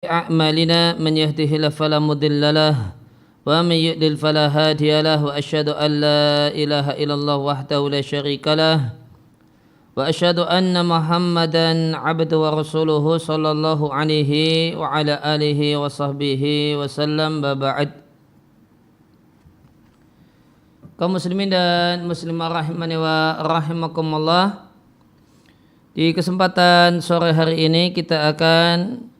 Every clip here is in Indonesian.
أعمالنا من يهده الله فلا مضل له ومن يضلل فلا هادي له وأشهد أن لا إله إلا الله وحده لا شريك له وأشهد أن محمدا عبده ورسوله صلى الله عليه وعلى آله وصحبه وسلم وبعد. Kaum muslimin dan muslimah rahimani wa rahimakumullah, di kesempatan sore hari ini kita akan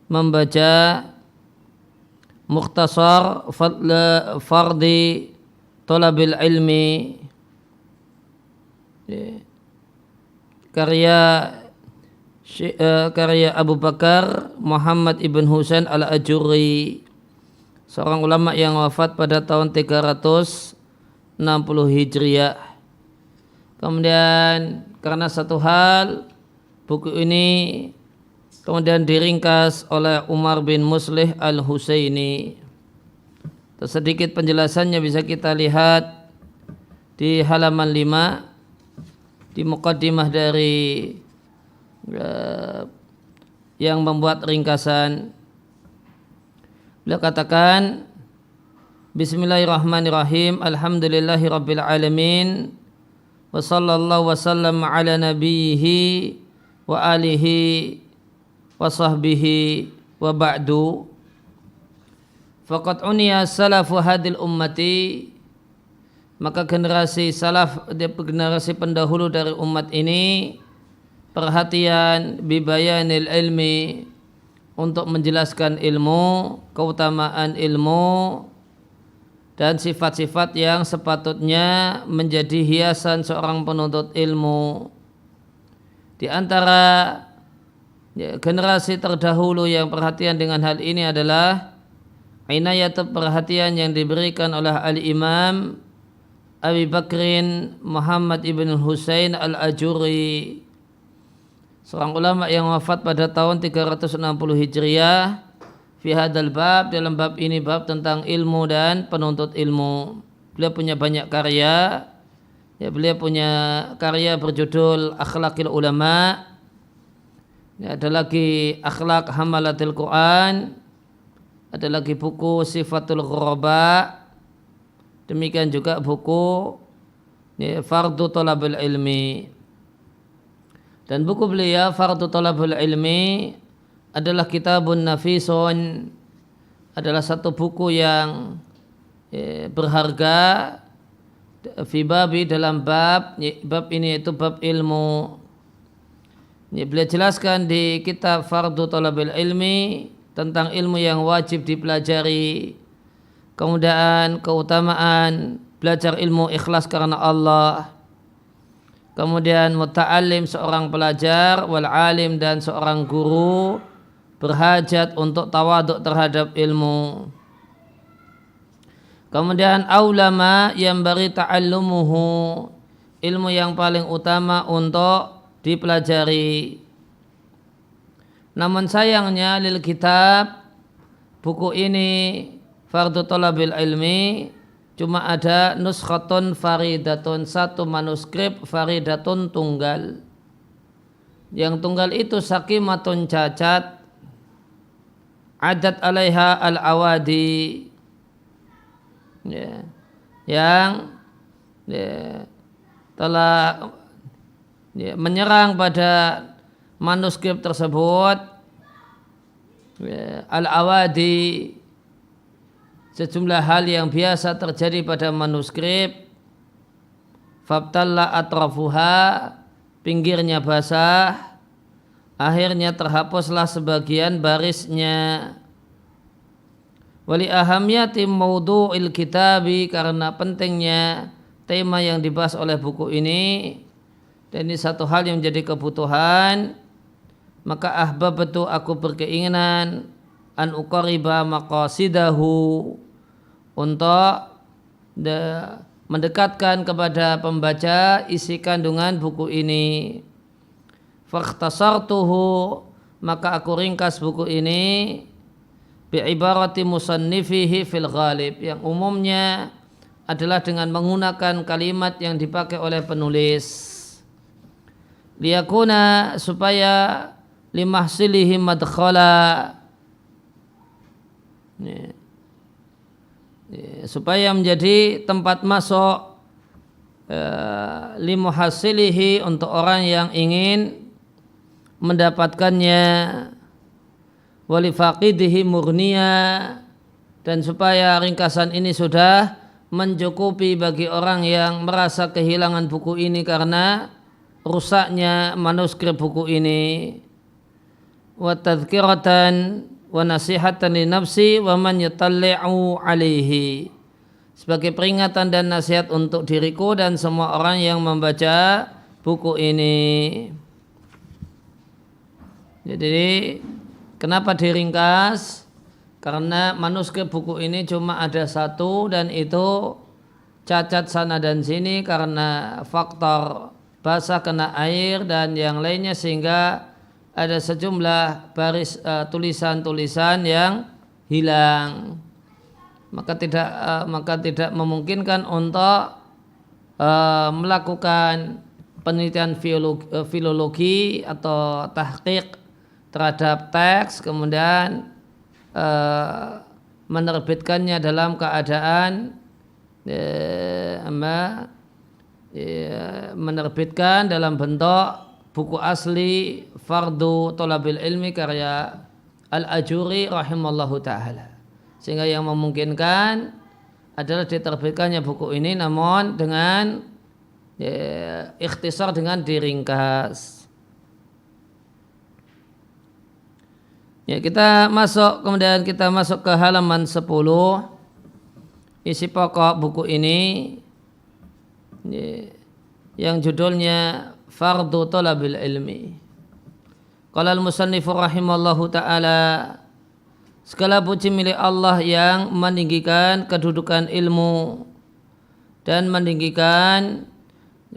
membaca Mukhtasar Fardi Thalabil Ilmi karya Abu Bakar Muhammad ibn Husain al-Ajurri, seorang ulama yang wafat pada tahun 360 Hijriah. Kemudian karena satu hal, buku ini kemudian diringkas oleh Umar bin Muslih al-Husaini. Sedikit penjelasannya bisa kita lihat di halaman 5 di muqaddimah dari yang membuat ringkasan. Beliau katakan, Bismillahirrahmanirrahim, Alhamdulillahi Rabbil Alamin, wa sallallahu wa sallam ala nabiyhi wa alihi wa sahbihi wa ba'du. Faqad uniya salafu hadil ummati, maka generasi salaf, generasi pendahulu dari umat ini perhatian bibayanil ilmi, untuk menjelaskan ilmu, keutamaan ilmu dan sifat-sifat yang sepatutnya menjadi hiasan seorang penuntut ilmu. Di antara generasi terdahulu yang perhatian dengan hal ini adalah inayat, perhatian yang diberikan oleh Al-Imam Abi Bakrin Muhammad ibn Husain al-Ajurri, seorang ulama yang wafat pada tahun 360 Hijriah. Fi hadal bab, dalam bab ini, bab tentang ilmu dan penuntut ilmu. Beliau punya banyak karya. Beliau punya karya berjudul Akhlaqil Ulama. Ada lagi Akhlaq Hamalatil Quran. Ada lagi buku Sifatul Ghuraba. Demikian juga buku Fardu Thalabil Ilmi. Dan buku beliau Fardu Thalabil Ilmi adalah kitabun nafisun, adalah satu buku yang berharga fi babi, dalam bab ini, yaitu bab ilmu. Beliau jelaskan di kitab Fardu Thalabil Ilmi tentang ilmu yang wajib dipelajari, kemudian keutamaan belajar ilmu ikhlas karena Allah, kemudian muta'allim, seorang pelajar, wal alim, dan seorang guru berhajat untuk tawaduk terhadap ilmu. Kemudian aulama yang bari ta'allumuhu, ilmu yang paling utama untuk dipelajari. Namun sayangnya lil kitab, buku ini Fardu Thalabil Ilmi, cuma ada nuskhatun faridatun, satu manuskrip faridatun tunggal. Yang tunggal itu sakimatun, cacat, adat alaiha al-awadi, yang telah menyerang pada manuskrip tersebut al-awadi, sejumlah hal yang biasa terjadi pada manuskrip. Fabtalla atrafuha, pinggirnya basah, akhirnya terhapuslah sebagian barisnya. Wali ahamiyati maudu'il kitabi, karena pentingnya tema yang dibahas oleh buku ini, dan ini satu hal yang menjadi kebutuhan, maka ahbabtu, aku berkeinginan, an uqariba maqasidahu, untuk mendekatkan kepada pembaca isi kandungan buku ini. Fakhtasartuhu, maka aku ringkas buku ini, bi'ibarati musannifihi fil ghalib, yang umumnya adalah dengan menggunakan kalimat yang dipakai oleh penulis. Liyakuna, supaya limahsilihi madkhala, Ya. Supaya menjadi tempat masuk limuhasilihi untuk orang yang ingin mendapatkannya, walifaqidihi murniya, dan supaya ringkasan ini sudah mencukupi bagi orang yang merasa kehilangan buku ini karena rusaknya manuskrip buku ini, wa tadhkiratan wa nasihatan li nafsi wa man yatalli'u alaihi, sebagai peringatan dan nasihat untuk diriku dan semua orang yang membaca buku ini. Jadi kenapa diringkas? Karena manuskrip buku ini cuma ada satu dan itu cacat sana dan sini karena faktor basah kena air dan yang lainnya, sehingga ada sejumlah baris tulisan-tulisan yang hilang. Maka tidak memungkinkan untuk melakukan penelitian filologi atau tahqiq terhadap teks kemudian menerbitkannya dalam keadaan menerbitkan dalam bentuk buku asli Fardu Thalabil Ilmi karya Al-Ajuri rahimallahu ta'ala, sehingga yang memungkinkan adalah diterbitkannya buku ini namun dengan ikhtisar, dengan diringkas. Ya, kemudian kita masuk ke halaman 10. Isi pokok buku ini yang judulnya Fardu Thalabil Ilmi. Qala al-musannifu rahimallahu ta'ala, segala puji milik Allah yang meninggikan kedudukan ilmu dan meninggikan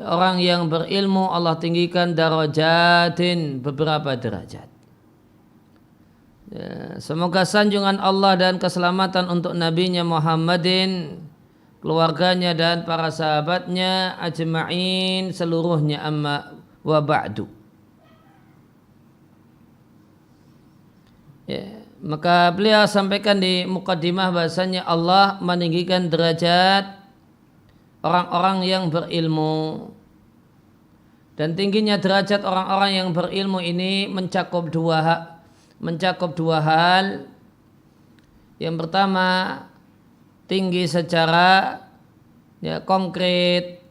orang yang berilmu. Allah tinggikan darajatin, beberapa derajat. Ya, semoga sanjungan Allah dan keselamatan untuk Nabi-Nya Muhammadin, keluarganya dan para sahabatnya ajma'in seluruhnya, amma wa ba'du. Ya, maka beliau sampaikan di muqaddimah bahasanya Allah meninggikan derajat orang-orang yang berilmu, dan tingginya derajat orang-orang yang berilmu ini mencakup dua hal. Yang pertama, tinggi secara konkret,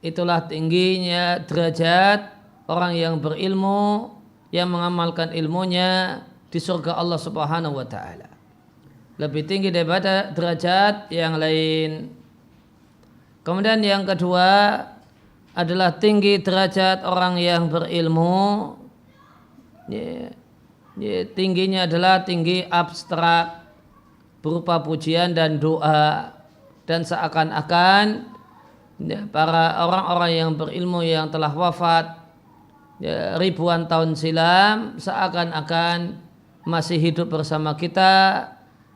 itulah tingginya derajat orang yang berilmu yang mengamalkan ilmunya di surga Allah Subhanahu wa ta'ala, lebih tinggi daripada derajat yang lain. Kemudian yang kedua adalah tinggi derajat orang yang berilmu, tingginya adalah tinggi abstrak berupa pujian dan doa, dan seakan-akan para orang-orang yang berilmu yang telah wafat ribuan tahun silam seakan-akan masih hidup bersama kita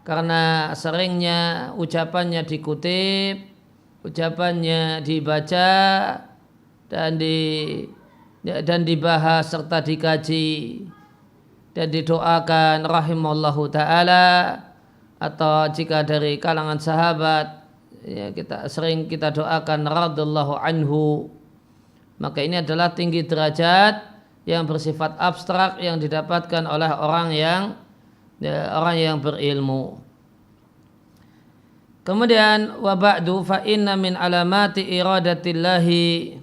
karena seringnya ucapannya dikutip, ucapannya dibaca dan dibahas serta dikaji dan didoakan rahimallahu ta'ala, atau jika dari kalangan sahabat sering kita doakan radhiyallahu anhu. Maka ini adalah tinggi derajat yang bersifat abstrak yang didapatkan oleh orang yang berilmu. Kemudian wa ba'du fa inna min alamati iradatillahi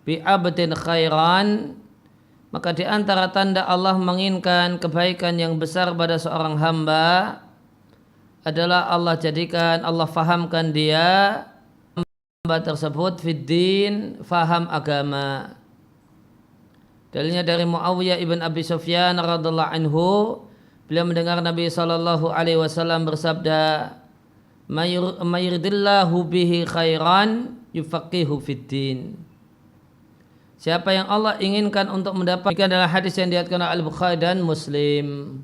bi 'abdin khairan, maka di antara tanda Allah menginginkan kebaikan yang besar pada seorang hamba adalah Allah fahamkan dia, hamba tersebut fiddin, faham agama. Dalilnya dari Muawiyah ibn Abi Sufyan radhiallahu anhu, beliau mendengar Nabi SAW bersabda, "Mayuridillahu bihi khairan yufaqihu fiddin." Siapa yang Allah inginkan untuk mendapatkan, adalah hadis yang diriwayatkan oleh Al-Bukhari dan Muslim.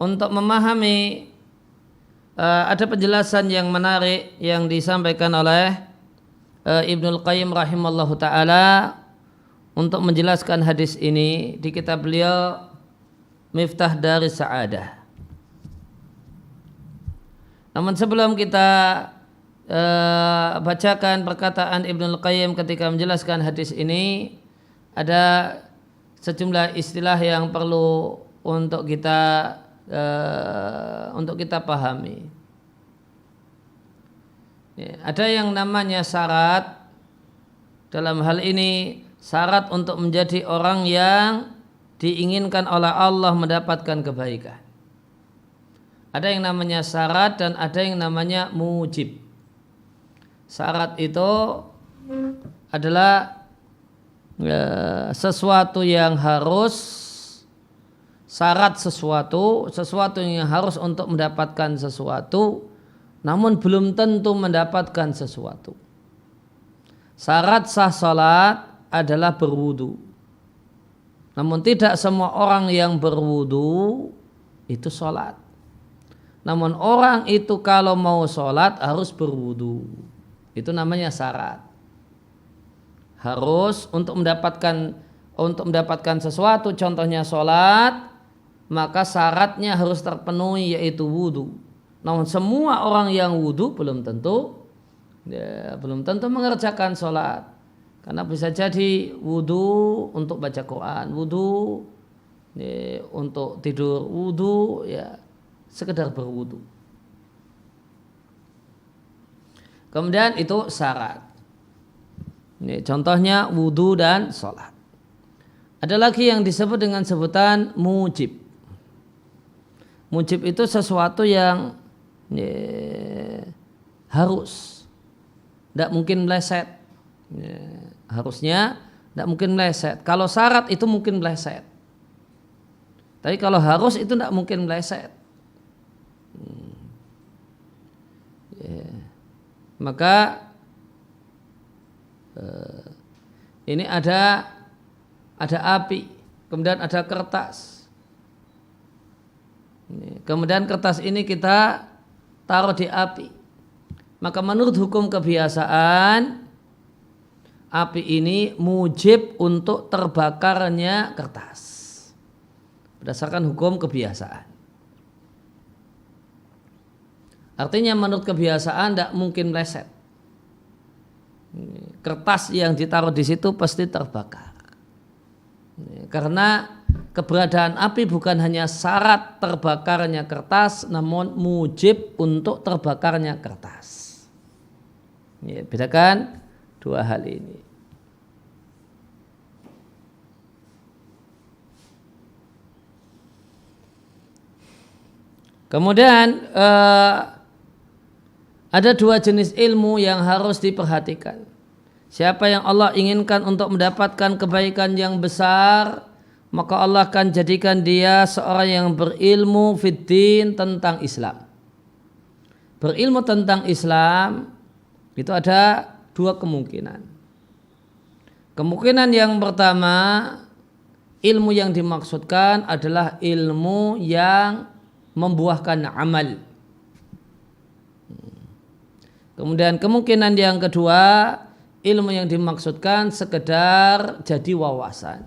Untuk memahami ada penjelasan yang menarik yang disampaikan oleh Ibnul Qayyim rahimallahu ta'ala untuk menjelaskan hadis ini di kitab beliau miftah dari sa'adah. Namun sebelum kita bacakan perkataan Ibnul Qayyim ketika menjelaskan hadis ini, ada sejumlah istilah yang perlu untuk kita pahami. Ya, ada yang namanya syarat. Dalam hal ini syarat untuk menjadi orang yang diinginkan oleh Allah mendapatkan kebaikan. Ada yang namanya syarat dan ada yang namanya mujib. Syarat itu adalah sesuatu yang harus, syarat sesuatu yang harus untuk mendapatkan sesuatu, namun belum tentu mendapatkan sesuatu. Syarat sah salat adalah berwudu. Namun tidak semua orang yang berwudu itu salat. Namun orang itu kalau mau salat harus berwudu. Itu namanya syarat. Harus untuk mendapatkan sesuatu, contohnya salat, maka syaratnya harus terpenuhi yaitu wudu. Namun semua orang yang wudu belum tentu mengerjakan salat. Karena bisa jadi wudu untuk baca Quran, wudu untuk tidur, wudu ya sekedar berwudu. Kemudian itu syarat. Ini contohnya wudu dan sholat. Ada lagi yang disebut dengan sebutan mujib. Mujib itu sesuatu yang harus, tidak mungkin meleset. Harusnya tidak mungkin meleset. Kalau syarat itu mungkin meleset. Tapi kalau harus itu tidak mungkin meleset. Maka ini ada api, kemudian ada kertas. Kemudian kertas ini kita taruh di api. Maka menurut hukum kebiasaan, api ini mujib untuk terbakarnya kertas. Berdasarkan hukum kebiasaan. Artinya menurut kebiasaan tidak mungkin meleset. Kertas yang ditaruh di situ pasti terbakar. Karena keberadaan api bukan hanya syarat terbakarnya kertas, namun mujib untuk terbakarnya kertas. Bedakan dua hal ini. Kemudian ada dua jenis ilmu yang harus diperhatikan. Siapa yang Allah inginkan untuk mendapatkan kebaikan yang besar, maka Allah akan jadikan dia seorang yang berilmu fiddin tentang Islam. Berilmu tentang Islam itu ada dua kemungkinan. Kemungkinan yang pertama, ilmu yang dimaksudkan adalah ilmu yang membuahkan amal. Kemudian kemungkinan yang kedua, ilmu yang dimaksudkan sekedar jadi wawasan.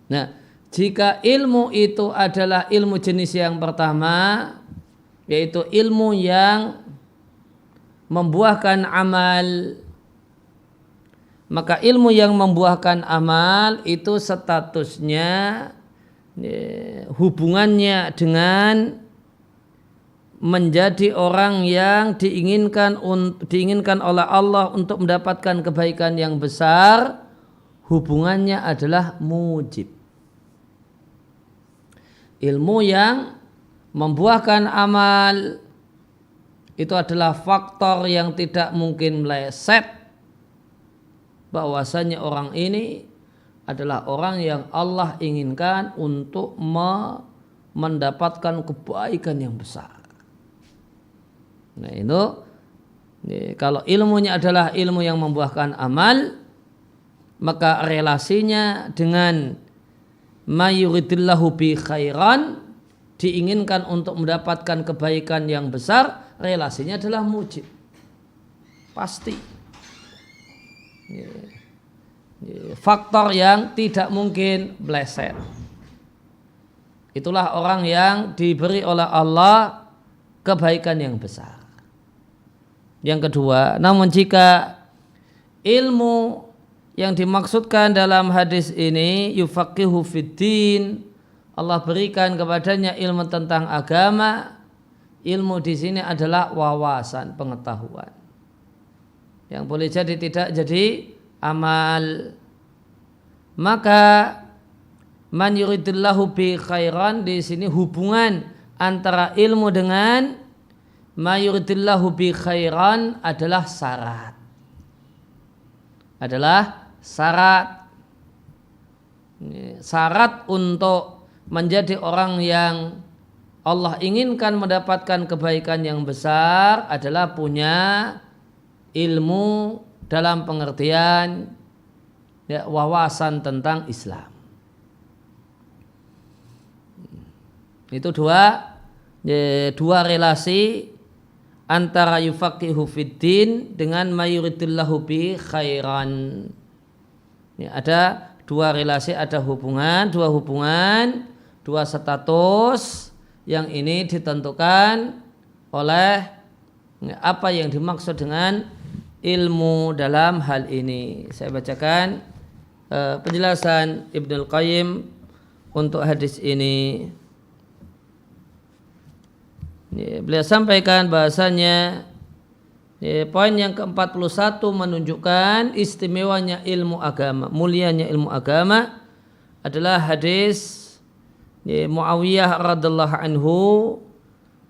Nah, jika ilmu itu adalah ilmu jenis yang pertama, yaitu ilmu yang membuahkan amal, maka ilmu yang membuahkan amal itu statusnya hubungannya dengan menjadi orang yang diinginkan oleh Allah untuk mendapatkan kebaikan yang besar, hubungannya adalah mujib. Ilmu yang membuahkan amal itu adalah faktor yang tidak mungkin meleset, bahwasanya orang ini adalah orang yang Allah inginkan untuk mendapatkan kebaikan yang besar. Nah itu kalau ilmunya adalah ilmu yang membuahkan amal, maka relasinya dengan ma yuridillahu bi khairan, diinginkan untuk mendapatkan kebaikan yang besar, relasinya adalah mujib. Pasti. faktor yang tidak mungkin meleset. Itulah orang yang diberi oleh Allah kebaikan yang besar. Yang kedua, namun jika ilmu yang dimaksudkan dalam hadis ini yufaqihu fiddin, Allah berikan kepadanya ilmu tentang agama. Ilmu di sini adalah wawasan, pengetahuan. Yang boleh jadi tidak jadi amal. Maka man yuridillahu bi khairan, di sini hubungan antara ilmu dengan ma yuridillahu bi khairan adalah syarat. Adalah syarat. Syarat untuk menjadi orang yang Allah inginkan mendapatkan kebaikan yang besar adalah punya ilmu dalam pengertian wawasan tentang Islam. Itu dua relasi antara yufaqihu fiddin dengan mayuridillahu bi khairan. Ada dua relasi, ada dua hubungan, dua status yang ini ditentukan oleh apa yang dimaksud dengan ilmu dalam hal ini. Saya bacakan penjelasan Ibnul Qayyim untuk hadis ini. Beliau sampaikan bahasanya poin yang ke-41 menunjukkan istimewanya ilmu agama, mulianya ilmu agama adalah hadis Muawiyah radhiyallahu anhu.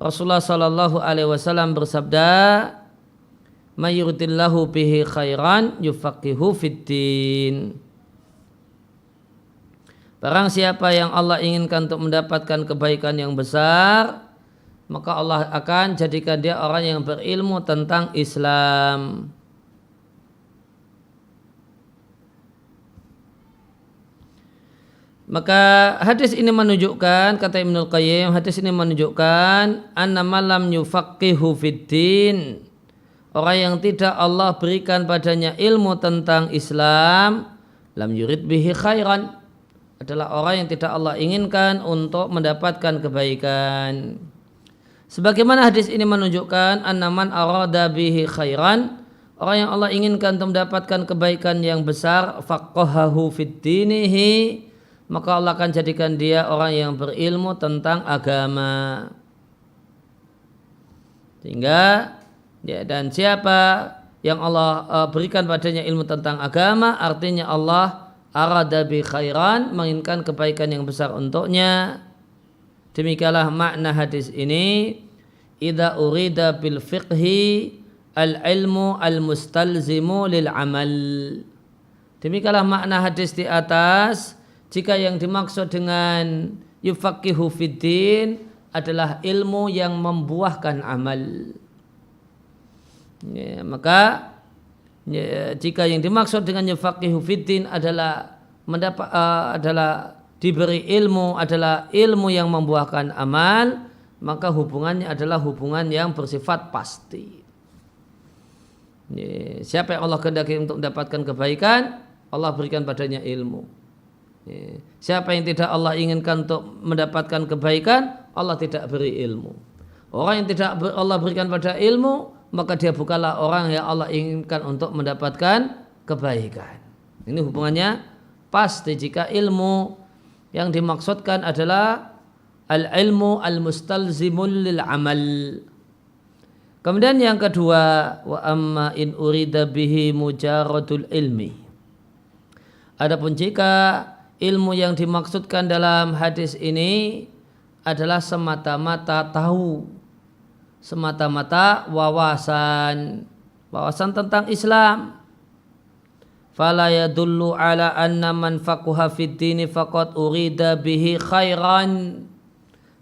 Rasulullah sallallahu alaihi wasallam bersabda, "May yuridillahu bihi khairan yufaqihu fiddin." Barang siapa yang Allah inginkan untuk mendapatkan kebaikan yang besar, maka Allah akan jadikan dia orang yang berilmu tentang Islam. Maka hadis ini menunjukkan, kata Ibnul Qayyim, hadis ini menunjukkan anna malam yufaqihu fiddin, orang yang tidak Allah berikan padanya ilmu tentang Islam, lam yurid bihi khairan, adalah orang yang tidak Allah inginkan untuk mendapatkan kebaikan. Sebagaimana hadis ini menunjukkan anna man arada bihi khairan, orang yang Allah inginkan untuk mendapatkan kebaikan yang besar, faqahahu fiddinihi, maka Allah akan jadikan dia orang yang berilmu tentang agama. Sehingga dan siapa yang Allah berikan padanya ilmu tentang agama, artinya Allah arada bi khairan, menginginkan kebaikan yang besar untuknya. Demikianlah makna hadis ini. Idza urida bil fiqhi al ilmu al mustalzimu lil amal. Demikianlah makna hadis di atas. Jika yang dimaksud dengan yufaqihu fiddin adalah ilmu yang membuahkan amal, maka jika yang dimaksud dengan yufaqihu fiddin adalah adalah diberi ilmu, adalah ilmu yang membuahkan amal, maka hubungannya adalah hubungan yang bersifat pasti. Siapa yang Allah kehendaki untuk mendapatkan kebaikan, Allah berikan padanya ilmu. Siapa yang tidak Allah inginkan untuk mendapatkan kebaikan, Allah tidak beri ilmu. Orang yang tidak Allah berikan pada ilmu, maka dia bukanlah orang yang Allah inginkan untuk mendapatkan kebaikan. Ini hubungannya pasti jika ilmu yang dimaksudkan adalah al-ilmu al-mustalzimul lil amal. Kemudian yang kedua, wa amma in urida bihi mujaradul ilmi. Adapun jika ilmu yang dimaksudkan dalam hadis ini adalah semata-mata tahu, semata-mata wawasan tentang Islam, fala yadullu ala anna man faqaha fid dini faqad urida bihi khairan,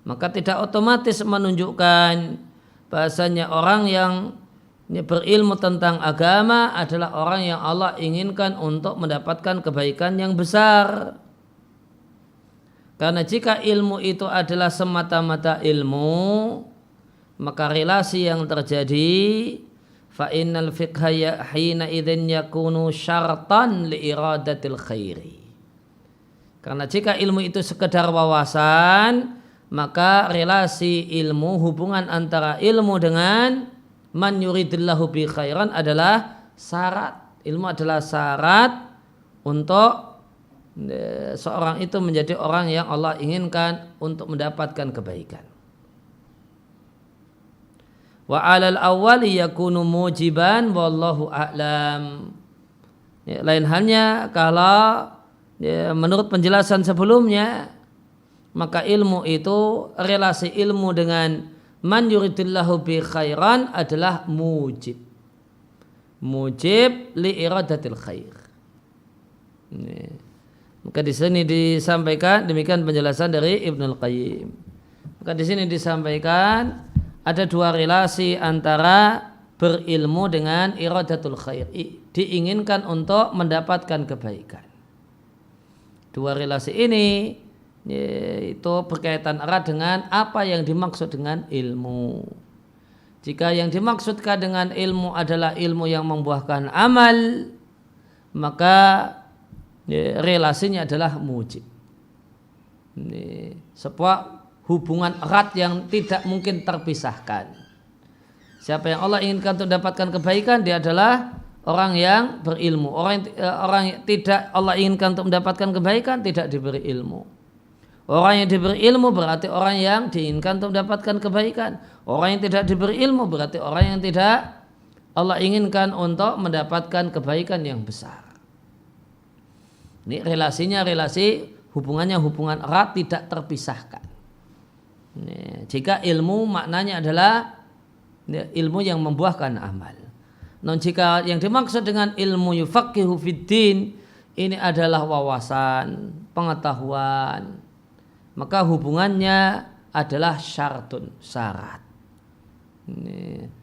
maka tidak otomatis menunjukkan bahasanya orang yang berilmu tentang agama adalah orang yang Allah inginkan untuk mendapatkan kebaikan yang besar. Karena jika ilmu itu adalah semata-mata ilmu, maka relasi yang terjadi fa innal fiqha hina idzin yakunu syartan li iradatil khairi. Karena jika ilmu itu sekedar wawasan, maka relasi ilmu, hubungan antara ilmu dengan man yuridillahu bi khairan adalah syarat. Ilmu adalah syarat untuk seorang itu menjadi orang yang Allah inginkan untuk mendapatkan kebaikan. Wa 'alal awwali yakunu mujiban wallahu a'lam. Lain halnya kalau menurut penjelasan sebelumnya, maka ilmu itu, relasi ilmu dengan man yuridillahu bi khairan adalah mujib li iradatil khair. Maka di sini disampaikan, demikian penjelasan dari Ibnul Qayyim. Maka di sini disampaikan ada dua relasi antara berilmu dengan iradatul khair, diinginkan untuk mendapatkan kebaikan. Dua relasi ini itu berkaitan erat dengan apa yang dimaksud dengan ilmu. Jika yang dimaksudkan dengan ilmu adalah ilmu yang membuahkan amal, maka relasinya adalah mujib. Sebuah hubungan erat yang tidak mungkin terpisahkan. Siapa yang Allah inginkan untuk mendapatkan kebaikan, dia adalah orang yang berilmu. Orang yang tidak Allah inginkan untuk mendapatkan kebaikan tidak diberi ilmu. Orang yang diberi ilmu berarti orang yang diinginkan untuk mendapatkan kebaikan. Orang yang tidak diberi ilmu berarti orang yang tidak Allah inginkan untuk mendapatkan kebaikan yang besar. Ini relasinya hubungannya hubungan erat, tidak terpisahkan. Jika ilmu maknanya adalah ilmu yang membuahkan amal. Non jika yang dimaksud dengan ilmu yufaqihu fiddin ini adalah wawasan, pengetahuan, maka hubungannya adalah syartun, syarat.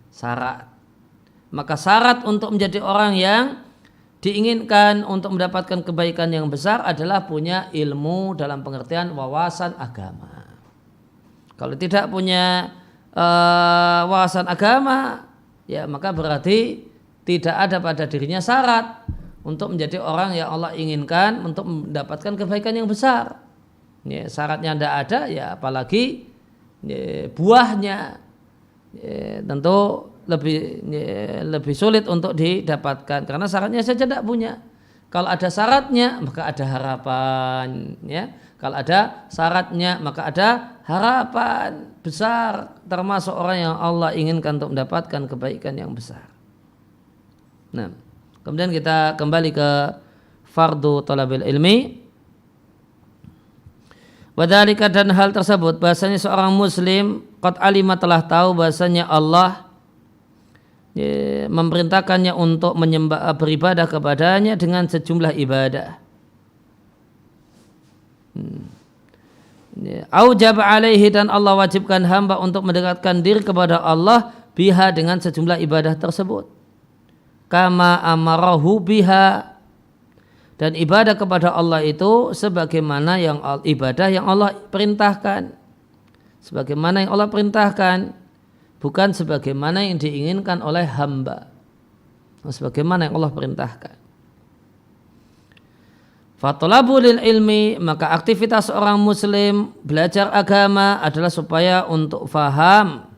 Syarat. Maka syarat untuk menjadi orang yang diinginkan untuk mendapatkan kebaikan yang besar adalah punya ilmu dalam pengertian wawasan agama. Kalau tidak punya wawasan agama, ya maka berarti tidak ada pada dirinya syarat untuk menjadi orang yang Allah inginkan untuk mendapatkan kebaikan yang besar. Ya, syaratnya tidak ada, ya apalagi buahnya tentu lebih sulit untuk didapatkan karena syaratnya saja tidak punya. Kalau ada syaratnya maka ada harapan, ya. Kalau ada syaratnya maka ada harapan besar, termasuk orang yang Allah inginkan untuk mendapatkan kebaikan yang besar. Nah, kemudian kita kembali ke fardu thalabil ilmi. Wadhalika, dan hal tersebut bahasanya seorang muslim qad alima, telah tahu bahasanya Allah memerintahkannya untuk beribadah kepadanya dengan sejumlah ibadah. Aujaba alaihi, dan Allah wajibkan hamba untuk mendekatkan diri kepada Allah biha, dengan sejumlah ibadah tersebut. Kama amarahu biha, dan ibadah kepada Allah itu sebagaimana ibadah yang Allah perintahkan. Sebagaimana yang Allah perintahkan, bukan sebagaimana yang diinginkan oleh hamba. Sebagaimana yang Allah perintahkan. Fatolabu lil ilmi, maka aktivitas seorang muslim belajar agama adalah supaya untuk faham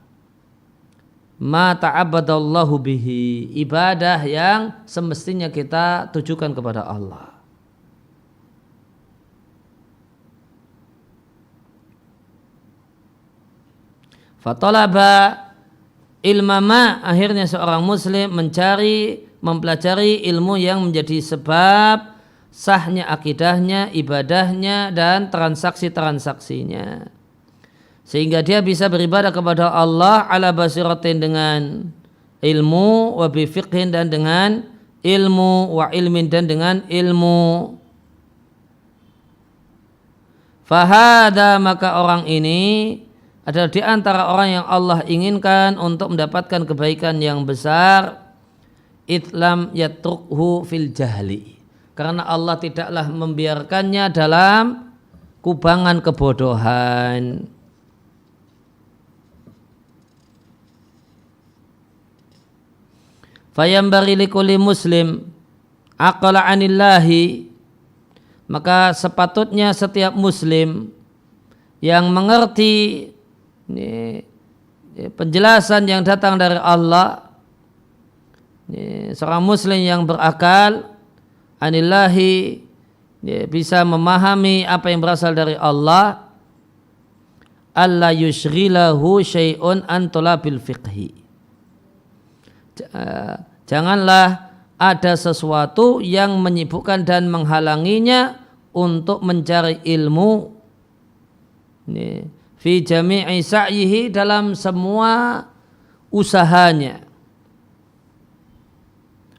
ma ta'abbadallahu bihi, ibadah yang semestinya kita tujukan kepada Allah. Fatolaba ilmama, akhirnya seorang muslim mempelajari ilmu yang menjadi sebab sahnya akidahnya, ibadahnya, dan transaksi-transaksinya, sehingga dia bisa beribadah kepada Allah ala basiratin, dengan ilmu, wa bifiqhin, dan dengan ilmu, wa ilmin, dan dengan ilmu. Fahada, maka orang ini adalah di antara orang yang Allah inginkan untuk mendapatkan kebaikan yang besar, itlam yatrukhu fil jahli, karena Allah tidaklah membiarkannya dalam kubangan kebodohan. Fayambari likulli muslim aqala anillahi, maka sepatutnya setiap muslim yang mengerti penjelasan yang datang dari Allah, seorang muslim yang berakal anillahi, bisa memahami apa yang berasal dari Allah, alla yushghilahu syai'un an talabil fiqhi, janganlah ada sesuatu yang menyibukkan dan menghalanginya untuk mencari ilmu fi jami'i sa'yihi, dalam semua usahanya,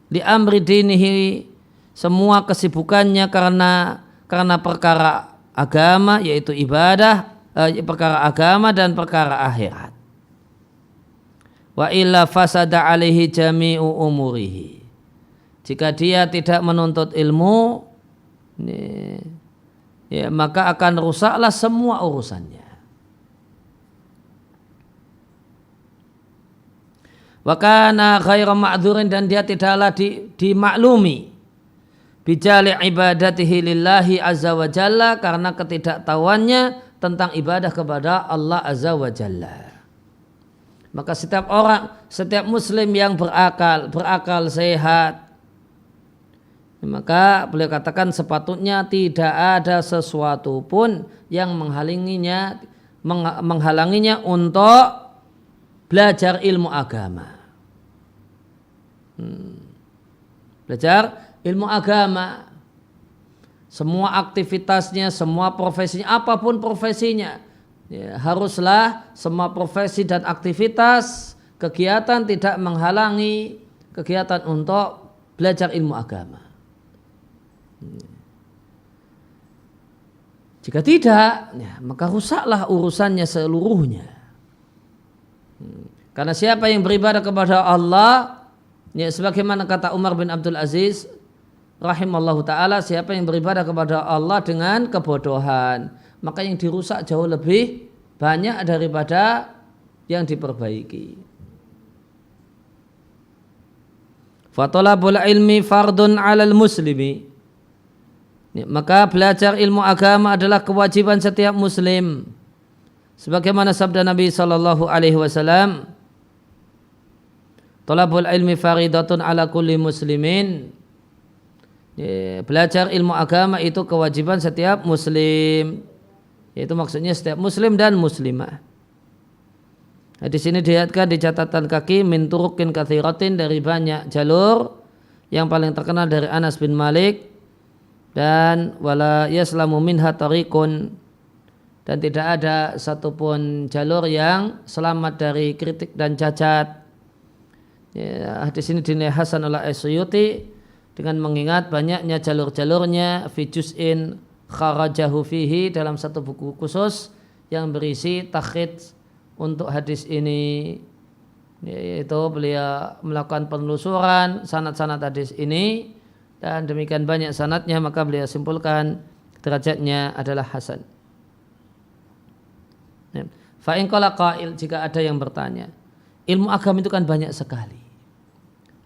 li amri dinihi, semua kesibukannya karena perkara agama, yaitu ibadah, perkara agama dan perkara akhirat. Wa illa fasada alaihi jami'u umurihi, jika dia tidak menuntut ilmu, maka akan rusaklah semua urusannya. Wa kana ghairu ma'dzurin, dan dia tidaklah dimaklumi bijali ibadatihi lillahi azza wa jalla, karena ketidaktahuannya tentang ibadah kepada Allah azza wa jalla. Maka setiap muslim yang berakal sehat, maka beliau katakan sepatutnya tidak ada sesuatu pun yang menghalanginya untuk belajar ilmu agama. Belajar ilmu agama, semua aktivitasnya, semua profesinya, apapun profesinya, haruslah semua profesi dan aktivitas kegiatan tidak menghalangi kegiatan untuk belajar ilmu agama. Jika tidak, maka rusaklah urusannya seluruhnya. Karena siapa yang beribadah kepada Allah, sebagaimana kata Umar bin Abdul Aziz rahimallahu ta'ala, siapa yang beribadah kepada Allah dengan kebodohan, maka yang dirusak jauh lebih banyak daripada yang diperbaiki. Fatalabul ilmi fardun 'alal muslimi, maka belajar ilmu agama adalah kewajiban setiap muslim, sebagaimana sabda Nabi sallallahu alaihi wasallam, talabul ilmi faridatun 'ala kulli muslimin, belajar ilmu agama itu kewajiban setiap muslim, yaitu maksudnya setiap muslim dan muslimah. Di sini dilihatkan di catatan kaki min turukin katsiratin, dari banyak jalur, yang paling terkenal dari Anas bin Malik, dan wala yaslamu minha tariqun, dan tidak ada satupun jalur yang selamat dari kritik dan cacat. Hadis ini dinilai hasan oleh As-Suyuti dengan mengingat banyaknya jalur-jalurnya, fi juz'in kharajahu fihi, dalam satu buku khusus yang berisi takhid untuk hadis ini, yaitu beliau melakukan penelusuran sanad-sanad hadis ini, dan demikian banyak sanadnya, maka beliau simpulkan derajatnya adalah hasan. Fa in qala qail, jika ada yang bertanya, ilmu agama itu kan banyak sekali,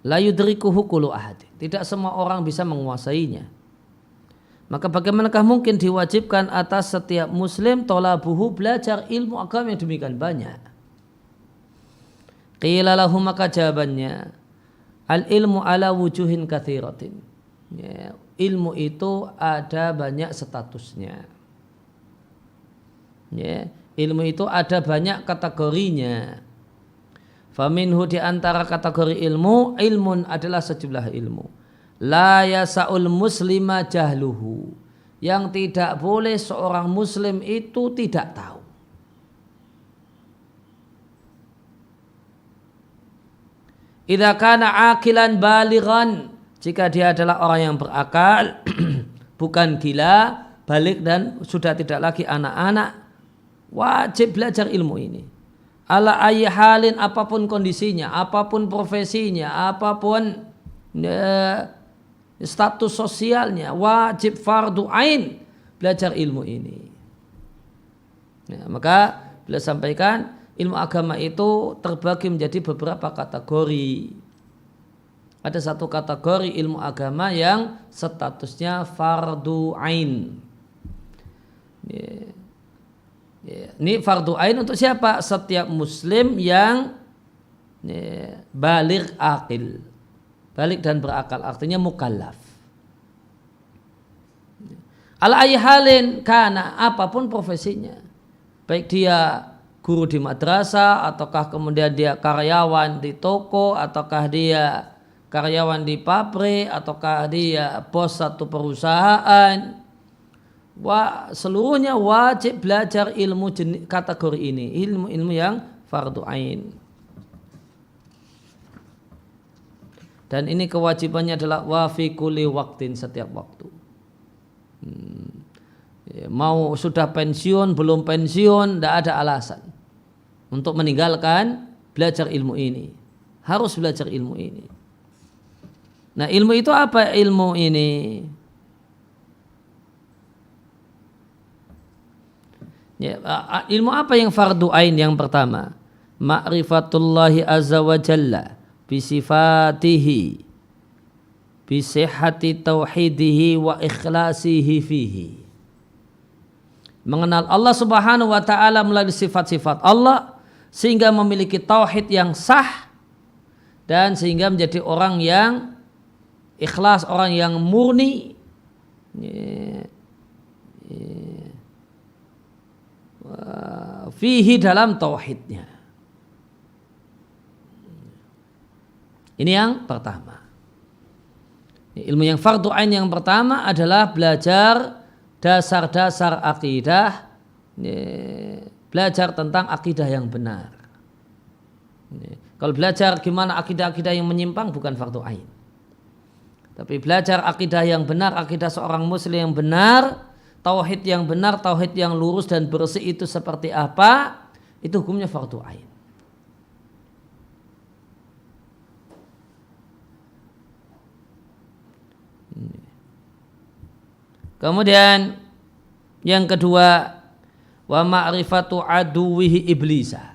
la yudrikuhu kullu ahad, tidak semua orang bisa menguasainya, maka bagaimanakah mungkin diwajibkan atas setiap muslim tolabuhu, belajar ilmu agama yang demikian banyak? Qila lahu, maka jawabannya, al ilmu ala wujuhin katsiratin, ilmu itu ada banyak statusnya, ilmu itu ada banyak kategorinya. Faminhu, di antara kategori ilmu, ilmun adalah sejumlah ilmu, la yasa'ul muslima jahluhu, yang tidak boleh seorang muslim itu tidak tahu. Idza kana aqilan balighan, jika dia adalah orang yang berakal, bukan gila, balik dan sudah tidak lagi anak-anak, wajib belajar ilmu ini. Ala ayyi halin, apapun kondisinya, apapun profesinya, apapun status sosialnya, wajib fardu ain belajar ilmu ini. Maka beliau sampaikan ilmu agama itu terbagi menjadi beberapa kategori. ada satu kategori ilmu agama yang statusnya fardu ain. Ini fardu ain untuk siapa? Setiap muslim yang baligh aqil, balik dan berakal, artinya mukallaf. Ala ayyi halin kana, apapun profesinya, baik dia guru di madrasah ataukah kemudian dia karyawan di toko ataukah dia karyawan di pabrik ataukah dia bos satu perusahaan, seluruhnya wajib belajar ilmu kategori ini, ilmu-ilmu yang fardu ain. Dan ini kewajibannya adalah wa fi kulli waqtin, setiap waktu. Mau sudah pensiun, belum pensiun, tidak ada alasan untuk meninggalkan belajar ilmu ini. Harus belajar ilmu ini. Nah, ilmu itu apa ilmu ini? Ilmu apa yang fardu ain yang pertama? Ma'rifatullahi azza wa jalla bisifatihi bisihhati tauhidihi wa ikhlasihi fihi. Mengenal Allah Subhanahu wa taala melalui sifat-sifat Allah sehingga memiliki tauhid yang sah dan sehingga menjadi orang yang ikhlas, orang yang murni fihi, dalam tauhidnya. Ini yang pertama. Ilmu yang fardu ain yang pertama adalah belajar dasar-dasar akidah, belajar tentang akidah yang benar. Kalau belajar gimana akidah-akidah yang menyimpang bukan fardu ain. Tapi belajar akidah yang benar, akidah seorang muslim yang benar, tauhid yang benar, tauhid yang lurus dan bersih itu seperti apa, itu hukumnya fardu ain. Kemudian yang kedua, wa ma'rifatu aduwihi iblisa.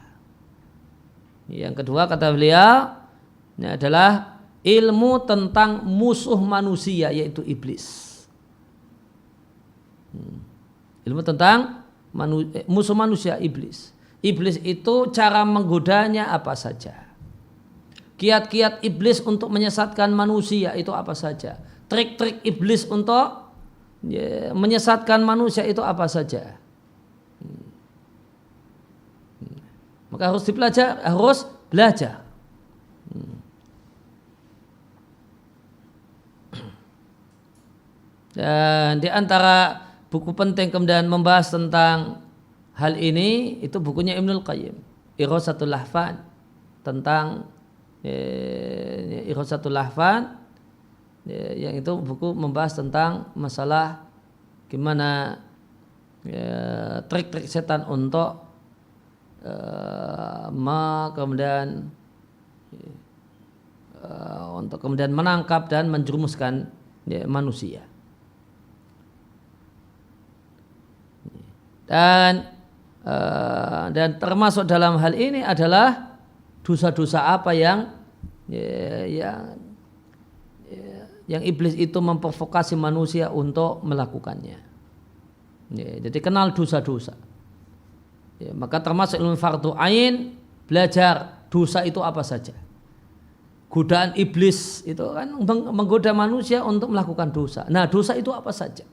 Yang kedua kata beliau, ini adalah ilmu tentang musuh manusia, yaitu iblis. Ilmu tentang musuh manusia, iblis. Iblis itu cara menggodanya apa saja. Kiat-kiat iblis untuk menyesatkan manusia itu apa saja. Trik-trik iblis untuk menyesatkan manusia itu apa saja. Maka harus dipelajari, harus belajar. Dan di antara buku penting kemudian membahas tentang hal ini itu bukunya Ibnul Qayyim, Ighatsatul Lahfan, tentang Ighatsatul Lahfan. Yang itu buku membahas tentang masalah gimana trik-trik setan untuk kemudian menangkap dan menjerumuskan manusia. Dan termasuk dalam hal ini adalah dosa-dosa apa yang iblis itu memprovokasi manusia untuk melakukannya. Jadi kenal dosa-dosa. Maka termasuk ilmu fardu ain, belajar dosa itu apa saja. Godaan iblis itu kan menggoda manusia untuk melakukan dosa. Nah, dosa itu apa saja.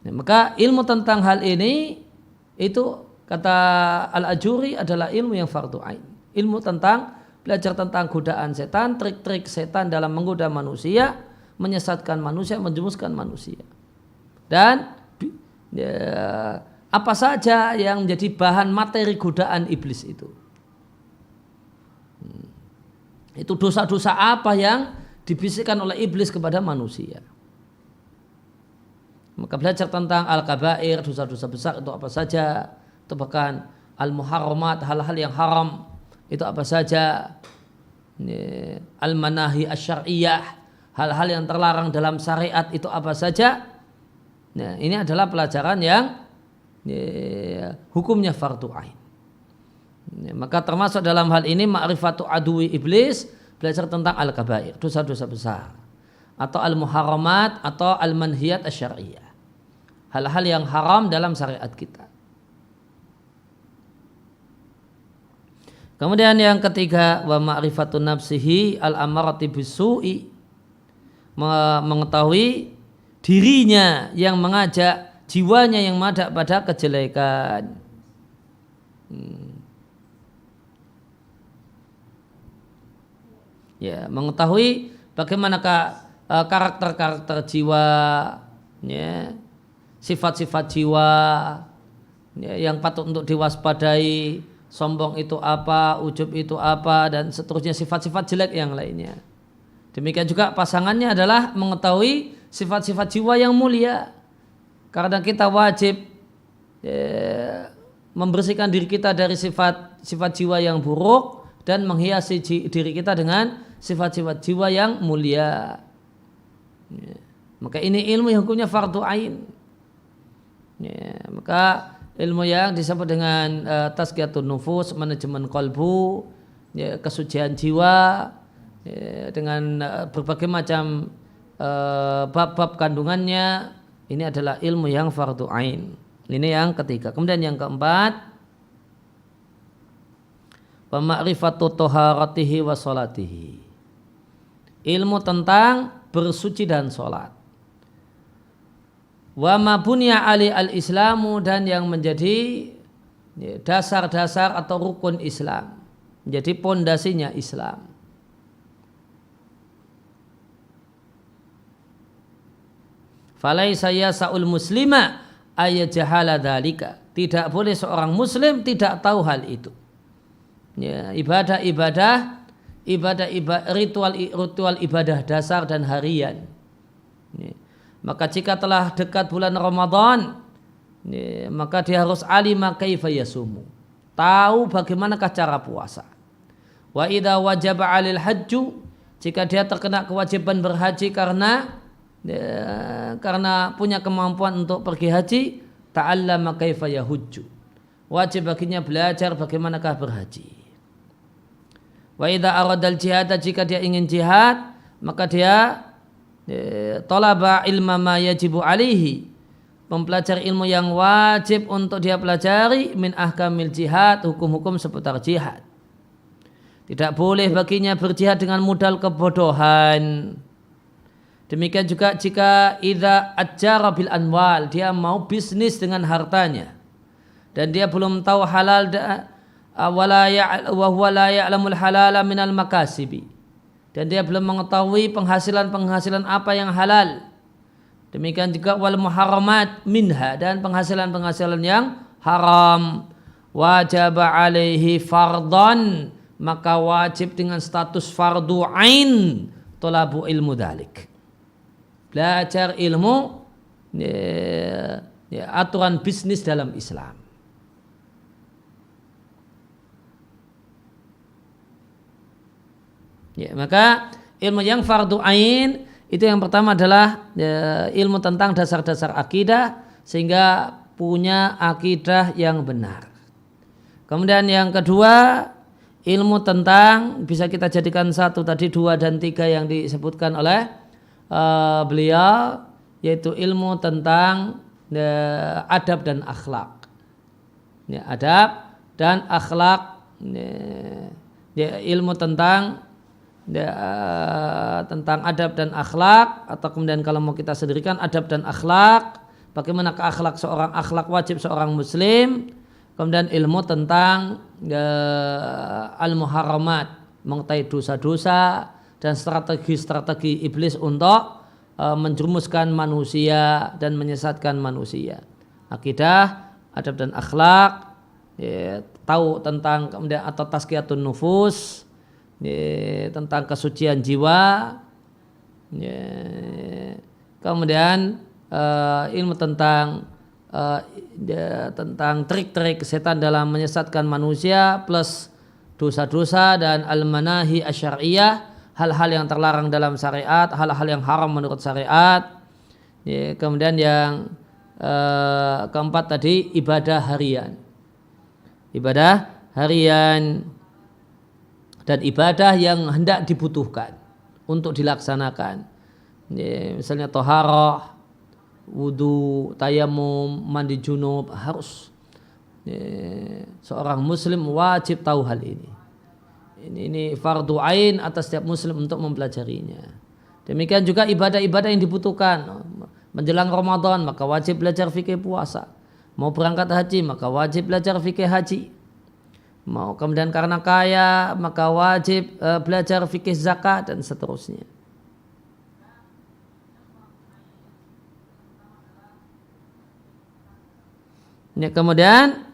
Maka ilmu tentang hal ini itu kata Al-Ajuri adalah ilmu yang fardu ain. Ilmu tentang belajar tentang godaan setan, trik-trik setan dalam menggoda manusia, menyesatkan manusia, menjerumuskan manusia. Dan apa saja yang menjadi bahan materi godaan iblis itu. Itu dosa-dosa apa yang dibisikkan oleh iblis kepada manusia. Maka belajar tentang al-kabair, dosa-dosa besar itu apa saja, atau bahkan al-muharramat, hal-hal yang haram itu apa saja, al-manahi asy-syar'iyyah, hal-hal yang terlarang dalam syariat itu apa saja. Nah, ini adalah pelajaran yang hukumnya fardu ain. Maka termasuk dalam hal ini ma'rifatu adui iblis, belajar tentang al-kabair, dosa-dosa besar, atau al-muharramat atau al-manhiyat asy-syar'iyyah, hal-hal yang haram dalam syariat kita. Kemudian yang ketiga, wa ma'rifatun nafsihi al-amarati bisu'i, mengetahui dirinya yang mengajak jiwanya yang madak pada kejelekan. Ya, mengetahui bagaimanakah karakter-karakter jiwa, ya, sifat-sifat jiwa, ya, yang patut untuk diwaspadai. Sombong itu apa, ujub itu apa, dan seterusnya, sifat-sifat jelek yang lainnya. Demikian juga pasangannya adalah mengetahui sifat-sifat jiwa yang mulia. Karena kita wajib membersihkan diri kita dari sifat jiwa yang buruk dan menghiasi diri kita dengan sifat-sifat jiwa yang mulia. Maka ini ilmu yang hukumnya fardu ain. Maka ilmu yang disebut dengan tazkiyatun nufus, manajemen qalbu, ya, kesucian jiwa, ya, dengan berbagai macam bab-bab kandungannya, ini adalah ilmu yang fardu ain. Ini yang ketiga. Kemudian yang keempat, wa ma'rifatu taharatihi wa sholatihi, ilmu tentang bersuci dan sholat. Wa ma bunya ali al-islamu, dan yang menjadi dasar-dasar atau rukun Islam, menjadi pondasinya Islam. Falaisa yasa'ul muslima ayyajahala dzalika, tidak boleh seorang muslim tidak tahu hal itu. Ya, ibadah ritual ibadah dasar dan harian. Ya. Maka jika telah dekat bulan Ramadan, maka dia harus alima kaifa yasumu, tahu bagaimanakah cara puasa. Wa idza wajaba 'alil hajju, jika dia terkena kewajiban berhaji karena punya kemampuan untuk pergi haji, ta'allama kaifa yahujju, wajib baginya belajar bagaimanakah berhaji. Wa idza aradal jihad, jika dia ingin jihad, maka dia talaba ilma ma yajibu alaihi, mempelajari ilmu yang wajib untuk dia pelajari, min ahkamil jihad, hukum-hukum seputar jihad. Tidak boleh baginya berjihad dengan modal kebodohan. Demikian juga jika idza ajjara bil anwal, dia mau bisnis dengan hartanya dan dia belum tahu halal wa huwa la ya'lamul halala minal makasibi, dan dia belum mengetahui penghasilan apa yang halal. Demikian juga wal muharramat minha, dan penghasilan yang haram. Wajib alaihi fardhan, maka wajib dengan status fardu ain talabu ilmu dalik, belajar ilmu aturan bisnis dalam Islam. Ya, maka ilmu yang fardu ain itu yang pertama adalah ilmu tentang dasar-dasar akidah, sehingga punya akidah yang benar. Kemudian yang kedua, ilmu tentang, bisa kita jadikan satu tadi, 2 dan 3 yang disebutkan oleh beliau, yaitu ilmu tentang adab dan akhlak. Ya, adab dan akhlak, ilmu tentang adab dan akhlak, atau kemudian kalau mau kita sendirikan adab dan akhlak, bagaimana akhlak wajib seorang muslim. Kemudian ilmu tentang al-muharramat, mengetahui dosa-dosa dan strategi iblis untuk menjerumuskan manusia dan menyesatkan manusia. Akidah, adab dan akhlak, tahu tentang kemudian atau tazkiyatun nufus, tentang kesucian jiwa, kemudian ilmu tentang trik-trik setan dalam menyesatkan manusia, plus dosa-dosa dan al-manahi asy-syar'iyyah, hal-hal yang terlarang dalam syariat, hal-hal yang haram menurut syariat. Kemudian yang keempat tadi ibadah harian dan ibadah yang hendak dibutuhkan untuk dilaksanakan. Misalnya toharoh, wudu, tayamum, mandi junub, harus seorang muslim wajib tahu hal ini. Ini fardu ain atas setiap muslim untuk mempelajarinya. Demikian juga ibadah-ibadah yang dibutuhkan. Menjelang Ramadan maka wajib belajar fikih puasa. Mau berangkat haji maka wajib belajar fikih haji. Mau kemudian karena kaya maka wajib belajar fikih zakat dan seterusnya. Ya, kemudian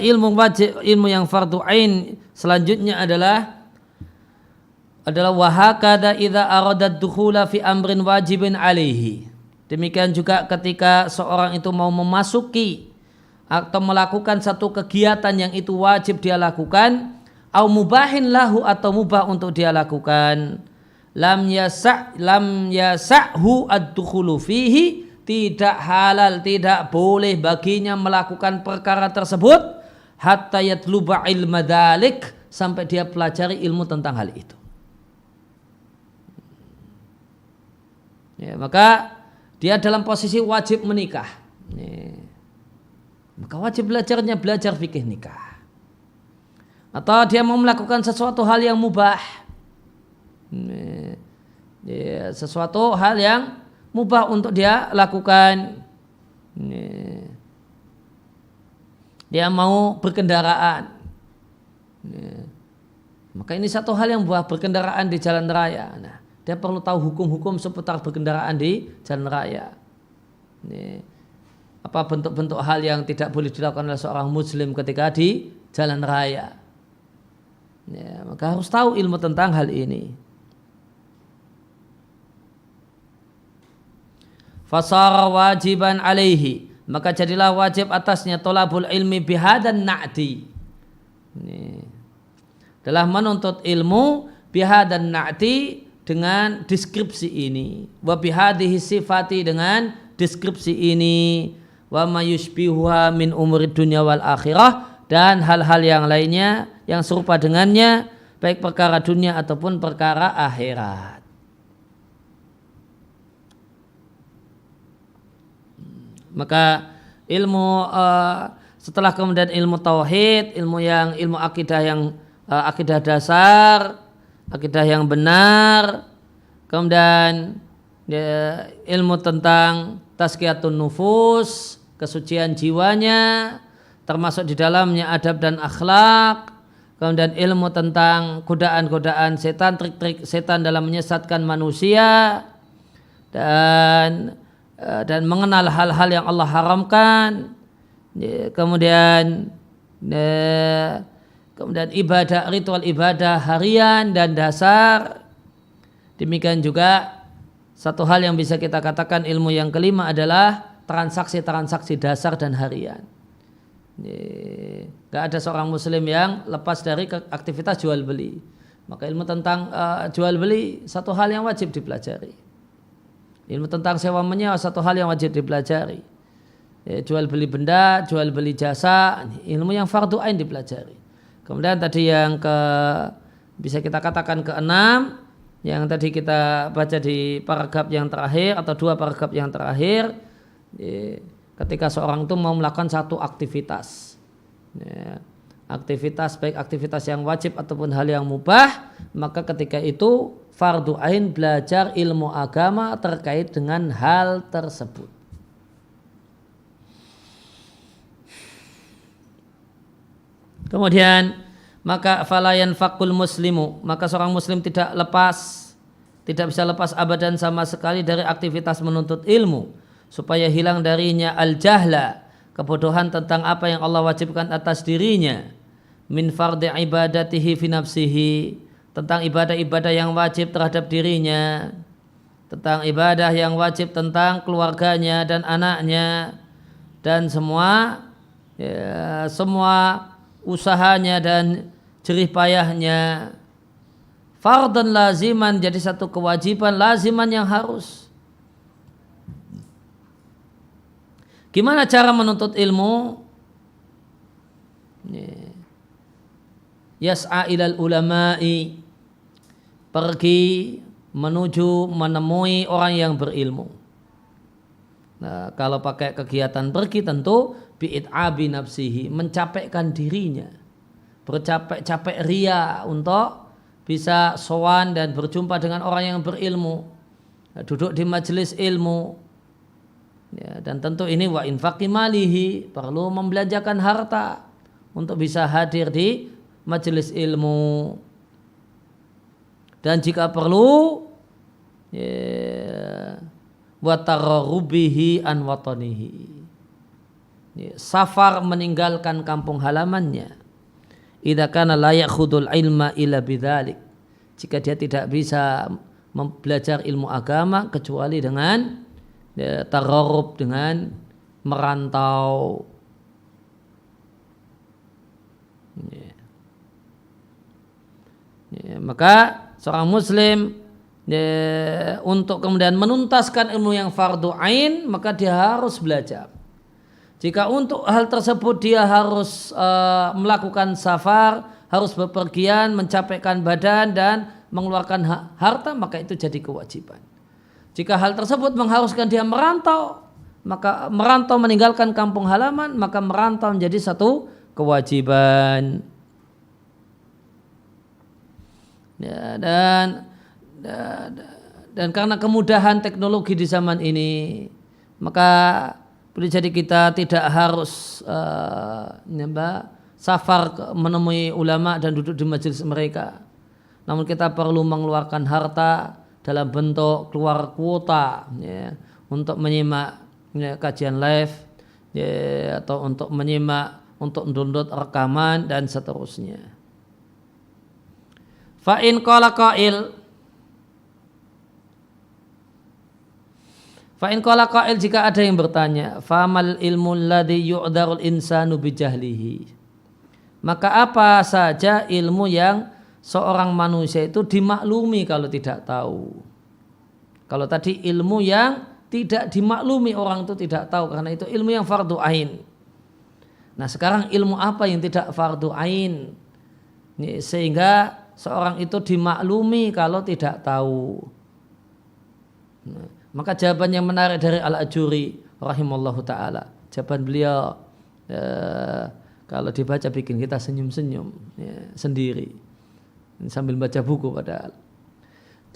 ilmu wajib, ilmu yang fardu ain selanjutnya adalah wahakada idza aradat dukhula fi amrin wajibin alaihi. Demikian juga ketika seorang itu mau memasuki atau melakukan satu kegiatan yang itu wajib dia lakukan, au mubahin lahu atau mubah untuk dia lakukan, lam yasa'hu ad-dukhulu fihi, tidak halal, tidak boleh baginya melakukan perkara tersebut hatta yatluba ilma dzalik, sampai dia pelajari ilmu tentang hal itu. Ya, maka dia dalam posisi wajib menikah. Ya, maka wajib belajar fikih nikah. Atau dia mau melakukan sesuatu hal yang mubah. Ya, sesuatu hal yang mubah untuk dia lakukan. Dia mau berkendaraan, maka ini satu hal yang mubah, berkendaraan di jalan raya. Nah, dia perlu tahu hukum-hukum seputar berkendaraan di jalan raya. Apa bentuk-bentuk hal yang tidak boleh dilakukan oleh seorang muslim ketika di jalan raya. Ya, maka harus tahu ilmu tentang hal ini. Fasara wajiban alaihi, maka jadilah wajib atasnya tolabul ilmi bihadan na'ti. Ini adalah menuntut ilmu bihadan na'ti, dengan deskripsi ini, wa bihadhihi sifati, dengan deskripsi ini, wa ma yushbihuha min umuri dunya wal akhirah, dan hal-hal yang lainnya yang serupa dengannya, baik perkara dunia ataupun perkara akhirat. Maka ilmu setelah kemudian ilmu tauhid, ilmu akidah yang akidah dasar, akidah yang benar, kemudian ilmu tentang tazkiyatun nufus, kesucian jiwanya, termasuk di dalamnya adab dan akhlak, kemudian ilmu tentang godaan-godaan setan, trik-trik setan dalam menyesatkan manusia, dan mengenal hal-hal yang Allah haramkan, kemudian ibadah, ritual ibadah harian dan dasar. Demikian juga satu hal yang bisa kita katakan ilmu yang kelima adalah transaksi-transaksi dasar dan harian. Gak ada seorang muslim yang lepas dari aktivitas jual beli. Maka ilmu tentang jual beli satu hal yang wajib dipelajari. Ilmu tentang sewa menyewa satu hal yang wajib dipelajari. Jual beli benda, jual beli jasa, ilmu yang fardu ain dipelajari. Kemudian tadi yang bisa kita katakan keenam, yang tadi kita baca di paragraf yang terakhir atau dua paragraf yang terakhir, ketika seorang itu mau melakukan satu aktivitas, aktivitas baik aktivitas yang wajib ataupun hal yang mubah, maka ketika itu fardu ain belajar ilmu agama terkait dengan hal tersebut. Kemudian maka falayan fakul muslimu, maka seorang muslim tidak bisa lepas abadan sama sekali dari aktivitas menuntut ilmu, supaya hilang darinya al-jahla, kebodohan tentang apa yang Allah wajibkan atas dirinya, min fardhi ibadatihi fi nafsihi, tentang ibadah-ibadah yang wajib terhadap dirinya, tentang ibadah yang wajib tentang keluarganya dan anaknya, dan semua usahanya dan jerih payahnya. Fardhan laziman, jadi satu kewajiban laziman yang harus. Gimana cara menuntut ilmu? yas'a ilal ulama'i, pergi menuju menemui orang yang berilmu. Nah, kalau pakai kegiatan pergi tentu bi'it'abi nafsihi, mencapekkan dirinya, bercapek-capek ria untuk bisa sowan dan berjumpa dengan orang yang berilmu, duduk di majelis ilmu. Ya, dan tentu ini wa infaqi malihi, perlu membelanjakan harta untuk bisa hadir di majelis ilmu. Dan jika perlu wa tararrubihi an watanihi, safar meninggalkan kampung halamannya. Idza kana la ya'khudul ilma illa bidzalik, jika dia tidak bisa belajar ilmu agama kecuali dengan tararrub, dengan merantau. Maka seorang muslim untuk kemudian menuntaskan ilmu yang fardu ain, maka dia harus belajar. Jika untuk hal tersebut dia harus melakukan safar, harus bepergian, mencapekkan badan dan mengeluarkan harta, maka itu jadi kewajiban. Jika hal tersebut mengharuskan dia merantau, maka merantau meninggalkan kampung halaman, maka merantau menjadi satu kewajiban. Ya, dan karena kemudahan teknologi di zaman ini, maka boleh jadi kita tidak harus safar menemui ulama dan duduk di majelis mereka. Namun kita perlu mengeluarkan harta dalam bentuk keluar kuota, ya, untuk menyimak, ya, kajian live, ya, atau untuk menyimak, untuk download rekaman dan seterusnya. Fa in qala qail, jika ada yang bertanya, famal ilmu alladhi yu'darul insanu bijahlihi, maka apa saja ilmu yang seorang manusia itu dimaklumi kalau tidak tahu. Kalau tadi ilmu yang tidak dimaklumi, orang itu tidak tahu karena itu ilmu yang fardu ain. Nah, sekarang ilmu apa yang tidak fardu ain sehingga seorang itu dimaklumi kalau tidak tahu? Nah, maka jawaban yang menarik dari Al-Ajuri rahimallahu ta'ala, jawaban beliau kalau dibaca bikin kita senyum-senyum, ya, sendiri sambil baca buku. Padahal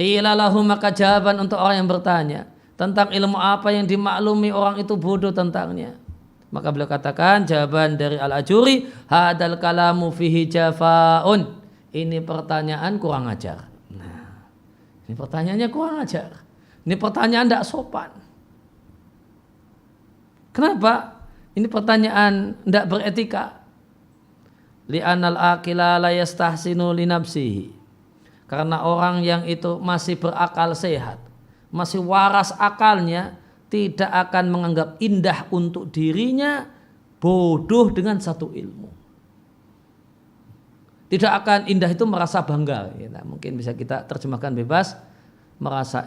qila lahu, maka jawaban untuk orang yang bertanya tentang ilmu apa yang dimaklumi orang itu bodoh tentangnya, maka beliau katakan, jawaban dari Al-Ajuri, hadal kalamu fihi jafaun, ini pertanyaan kurang ajar. Nah, ini pertanyaannya kurang ajar. Ini pertanyaan tidak sopan. Kenapa? Ini pertanyaan tidak beretika. Li'anal aqila la yastahsinu li nafsihi. Karena orang yang itu masih berakal sehat, masih waras akalnya, tidak akan menganggap indah untuk dirinya bodoh dengan satu ilmu. Tidak akan indah itu merasa bangga. Nah, mungkin bisa kita terjemahkan bebas,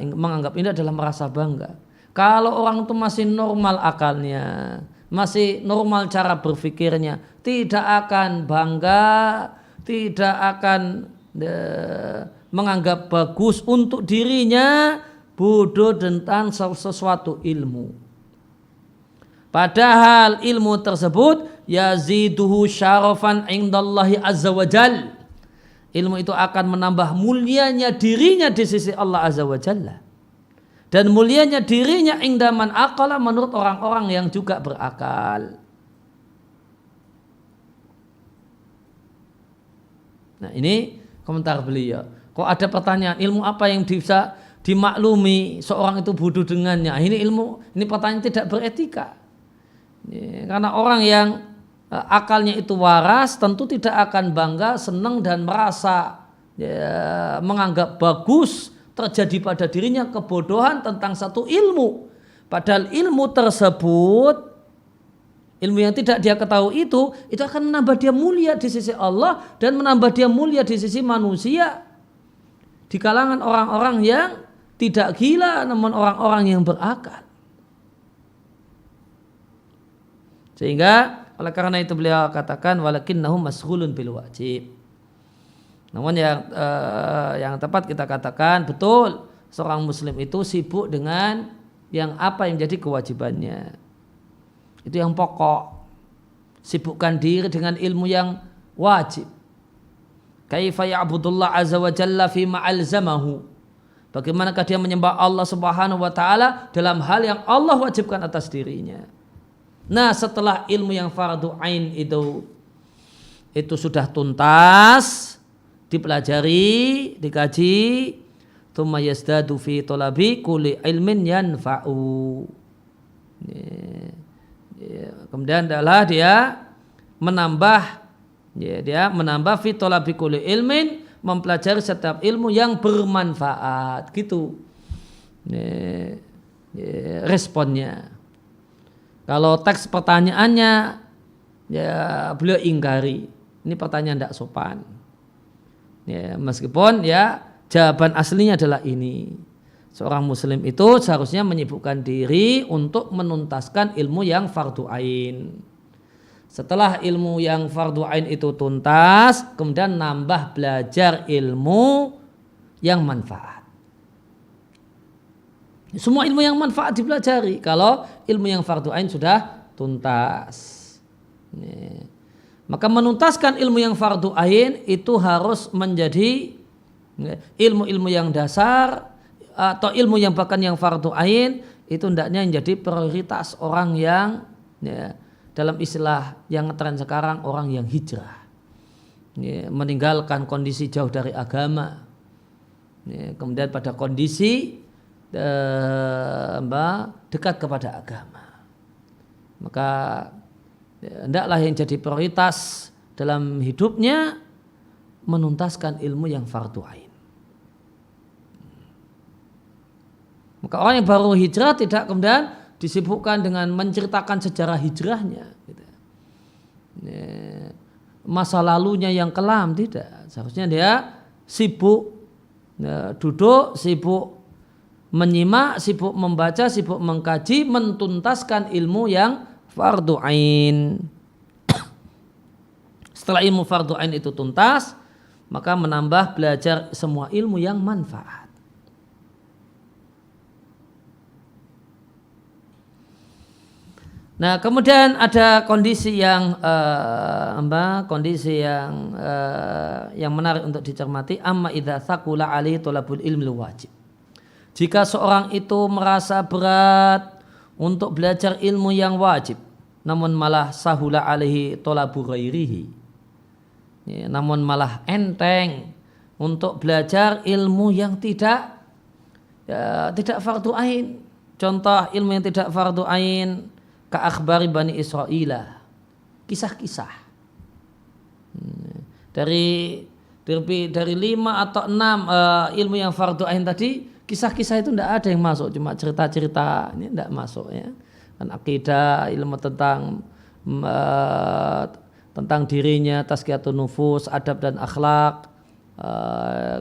menganggap indah adalah merasa bangga. Kalau orang itu masih normal akalnya, masih normal cara berpikirnya, tidak akan bangga, tidak akan menganggap bagus untuk dirinya bodoh tentang sesuatu ilmu. Padahal ilmu tersebut yaziduhu syarafan indallahi azza wa jal. Ilmu itu akan menambah mulianya dirinya di sisi Allah azza wa jalla. Dan mulianya dirinya indaman aqala, menurut orang-orang yang juga berakal. Nah, ini komentar beliau. Kok ada pertanyaan, ilmu apa yang bisa dimaklumi seorang itu bodoh dengannya? Ini ilmu, ini pertanyaan tidak beretika. Karena orang yang akalnya itu waras tentu tidak akan bangga, senang dan merasa menganggap bagus terjadi pada dirinya kebodohan tentang satu ilmu. Padahal ilmu tersebut, ilmu yang tidak dia ketahui itu akan menambah dia mulia di sisi Allah dan menambah dia mulia di sisi manusia di kalangan orang-orang yang tidak gila, namun orang-orang yang berakal. Sehingga oleh karena itu beliau katakan walakinnahu masghulun bil wajib. Namun yang tepat kita katakan betul seorang muslim itu sibuk dengan yang apa yang jadi kewajibannya. Itu yang pokok. Sibukkan diri dengan ilmu yang wajib. Kaifa ya'budullah azza wa jalla fima alzamahu. Bagaimanakah dia menyembah Allah Subhanahu wa taala dalam hal yang Allah wajibkan atas dirinya. Nah, setelah ilmu yang fardu ain itu sudah tuntas, dipelajari, dikaji, tsumma yazdadu fi talabi kulli ilmin yanfa'u. Kemudian adalah dia menambah fi talabi kulli ilmin, mempelajari setiap ilmu yang bermanfaat, gitu. Responnya. Kalau teks pertanyaannya ya beliau ingkari. Ini pertanyaan tidak sopan. Ya, meskipun ya jawaban aslinya adalah ini. Seorang muslim itu seharusnya menyibukkan diri untuk menuntaskan ilmu yang fardu ain. Setelah ilmu yang fardu ain itu tuntas, kemudian nambah belajar ilmu yang manfaat. Semua ilmu yang manfaat dipelajari kalau ilmu yang fardu ain sudah tuntas. Maka menuntaskan ilmu yang fardu ain itu harus menjadi ilmu-ilmu yang dasar atau ilmu yang bahkan yang fardu ain itu hendaknya menjadi prioritas orang yang dalam istilah yang tren sekarang orang yang hijrah, meninggalkan kondisi jauh dari agama, kemudian pada kondisi dekat kepada agama. Maka hendaklah yang jadi prioritas dalam hidupnya menuntaskan ilmu yang fardu ain. Maka orang yang baru hijrah tidak kemudian disibukkan dengan menceritakan sejarah hijrahnya, masa lalunya yang kelam, tidak. Seharusnya dia sibuk duduk, sibuk menyimak, sibuk membaca, sibuk mengkaji, mentuntaskan ilmu yang fardu ain. Setelah ilmu fardu ain itu tuntas, maka menambah belajar semua ilmu yang manfaat. Nah, kemudian ada kondisi yang yang menarik untuk dicermati. Amma idza thaqula alaihi talabul ilmi wajib. Jika seorang itu merasa berat untuk belajar ilmu yang wajib, namun malah sahula alaihi talabu ghairihi. Namun malah enteng untuk belajar ilmu yang tidak fardu ain. Contoh ilmu yang tidak fardu ain, ka akhbari Bani Israila, kisah-kisah dari 5 atau 6 ilmu yang fardu ain tadi, kisah-kisah itu tidak ada yang masuk, cuma cerita-cerita ini tidak masuk ya. Dan akidah, ilmu tentang dirinya, tazkiyatun nufus, adab dan akhlak,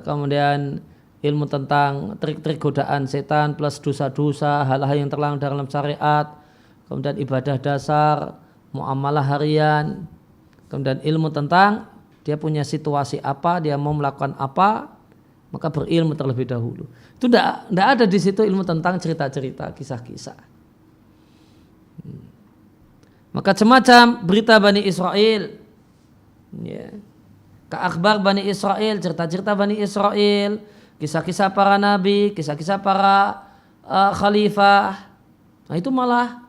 kemudian ilmu tentang trik-trik godaan setan plus dosa-dosa, hal-hal yang terlarang dalam syariat, kemudian ibadah dasar, muamalah harian, kemudian ilmu tentang dia punya situasi apa, dia mau melakukan apa, maka berilmu terlebih dahulu. Itu tidak ada di situ ilmu tentang cerita-cerita, kisah-kisah. Maka semacam berita Bani Israel, ka akhbar Bani Israel, cerita-cerita Bani Israel, kisah-kisah para nabi, kisah-kisah para khalifah. Nah itu malah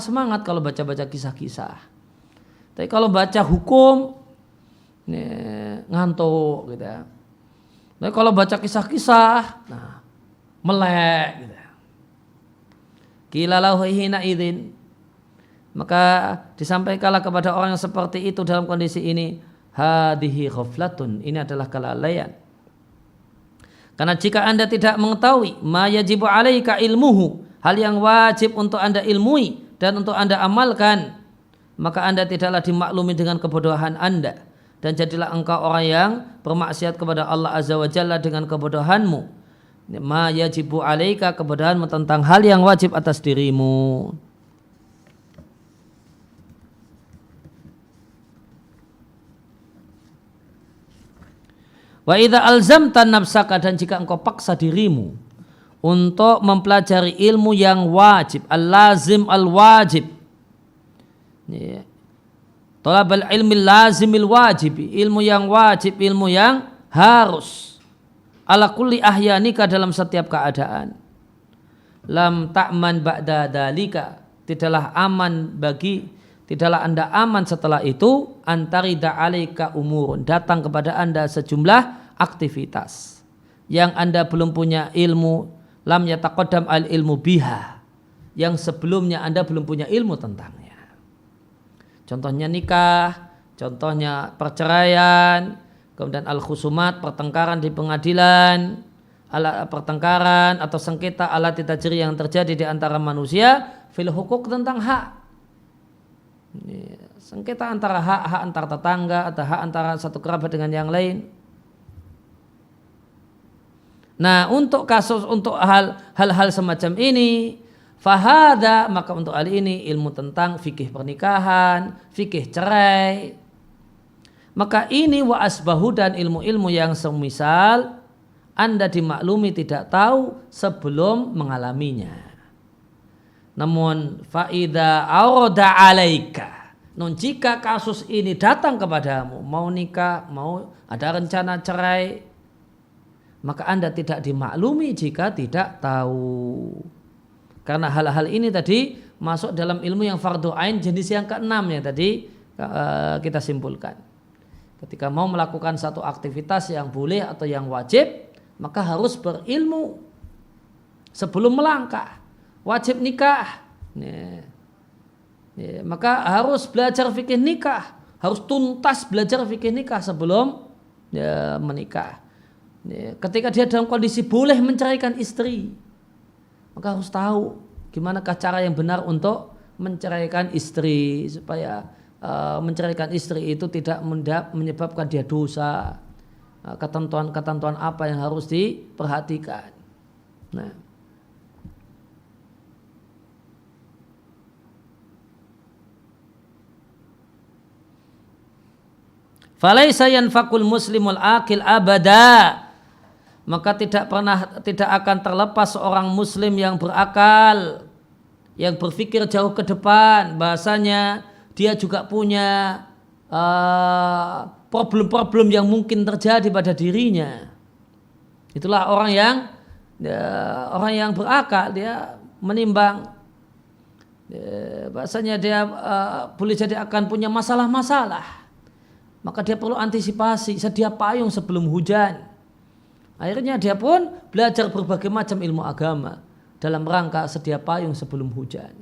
semangat kalau baca-baca kisah-kisah. Tapi kalau baca hukum ngantuk gitu ya. Tapi kalau baca kisah-kisah melek gitu. Qila lahu hina idzin, maka disampaikanlah kepada orang yang seperti itu dalam kondisi ini, hadhihi ghaflatun, ini adalah kelalaian. Karena jika Anda tidak mengetahui ma yajibu alaika ilmuhu, hal yang wajib untuk Anda ilmui dan untuk Anda amalkan, maka Anda tidaklah dimaklumi dengan kebodohan Anda, dan jadilah engkau orang yang bermaksiat kepada Allah Azza wa Jalla dengan kebodohanmu. Ma yajibu alaika, kebodohanmu tentang hal yang wajib atas dirimu. Wa idza alzamta nafsaka, dan jika engkau paksa dirimu untuk mempelajari ilmu yang wajib, al-lazim al-wajib. Ya. Talabul ilmi lazimil wajib, ilmu yang wajib, ilmu yang harus. Ala kulli ahyanika, dalam setiap keadaan. Lam ta'man ba'da dalika, tidaklah Anda aman setelah itu, antarida alaika umurun, datang kepada Anda sejumlah aktivitas yang Anda belum punya ilmu, lam yataqaddam al ilmu biha, yang sebelumnya Anda belum punya ilmu tentangnya. Contohnya nikah, contohnya perceraian, kemudian al-khusumat, pertengkaran di pengadilan, pertengkaran atau sengketa alati tajri yang terjadi di antara manusia, fil hukuk, tentang hak. Sengketa antara hak antar tetangga atau hak antara satu kerabat dengan yang lain. Nah, untuk hal-hal semacam ini, fahada, maka untuk hal ini ilmu tentang fikih pernikahan, fikih cerai, maka ini wa asbahu, dan ilmu-ilmu yang semisal Anda dimaklumi tidak tahu sebelum mengalaminya. Namun faida auroda alaika, jika kasus ini datang kepadamu, mau nikah, mau ada rencana cerai, maka Anda tidak dimaklumi jika tidak tahu. Karena hal-hal ini tadi masuk dalam ilmu yang fardu ain jenis yang keenam yang tadi kita simpulkan. Ketika mau melakukan satu aktivitas yang boleh atau yang wajib, maka harus berilmu sebelum melangkah. Wajib nikah, maka harus belajar fikih nikah, harus tuntas belajar fikih nikah sebelum menikah. Ketika dia dalam kondisi boleh menceraikan istri, maka harus tahu gimanakah cara yang benar untuk menceraikan istri, supaya menceraikan istri itu tidak menyebabkan dia dosa. Ketentuan-ketentuan apa yang harus diperhatikan. Nah, falaisa yanfaqul muslimul aqil abada, maka tidak akan terlepas seorang muslim yang berakal, yang berpikir jauh ke depan, bahasanya dia juga punya problem-problem yang mungkin terjadi pada dirinya. Itulah orang yang berakal, dia menimbang, bahasanya dia boleh jadi akan punya masalah-masalah. Maka dia perlu antisipasi, sedia payung sebelum hujan. Akhirnya dia pun belajar berbagai macam ilmu agama dalam rangka sedia payung sebelum hujan.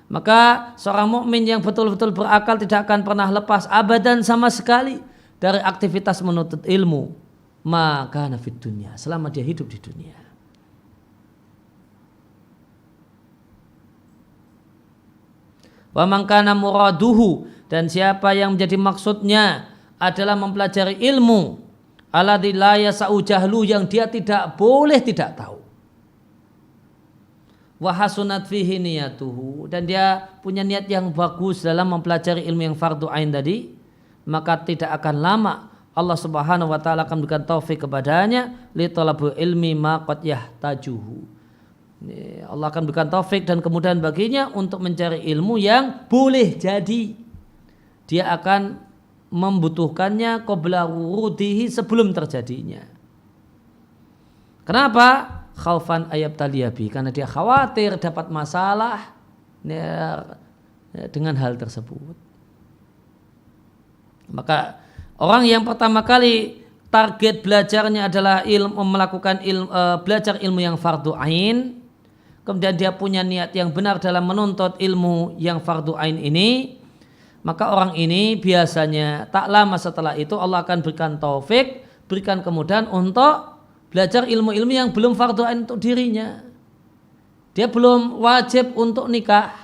Maka seorang mukmin yang betul-betul berakal tidak akan pernah lepas abadan sama sekali dari aktivitas menuntut ilmu, maka nafid dunia, selama dia hidup di dunia. Wa man kana muraduhu, dan siapa yang menjadi maksudnya adalah mempelajari ilmu alladzi la yasau jahlu, yang dia tidak boleh tidak tahu. Wa hasunat fihi niyatuhu, dan dia punya niat yang bagus dalam mempelajari ilmu yang fardu ain tadi, maka tidak akan lama Allah Subhanahu wa taala akan memberikan taufik kepadanya li talabul ilmi ma qad yahtajuhu. Allah akan berikan taufik dan kemudahan baginya untuk mencari ilmu yang boleh jadi dia akan membutuhkannya qabla wurudihi, sebelum terjadinya. Kenapa? Khaufan ayab taliyabi, karena dia khawatir dapat masalah dengan hal tersebut. Maka orang yang pertama kali target belajarnya adalah belajar ilmu yang fardu ain, kemudian dia punya niat yang benar dalam menuntut ilmu yang fardu ain ini, maka orang ini biasanya tak lama setelah itu Allah akan berikan taufik, berikan kemudahan untuk belajar ilmu-ilmu yang belum fardu ain untuk dirinya. Dia belum wajib untuk nikah,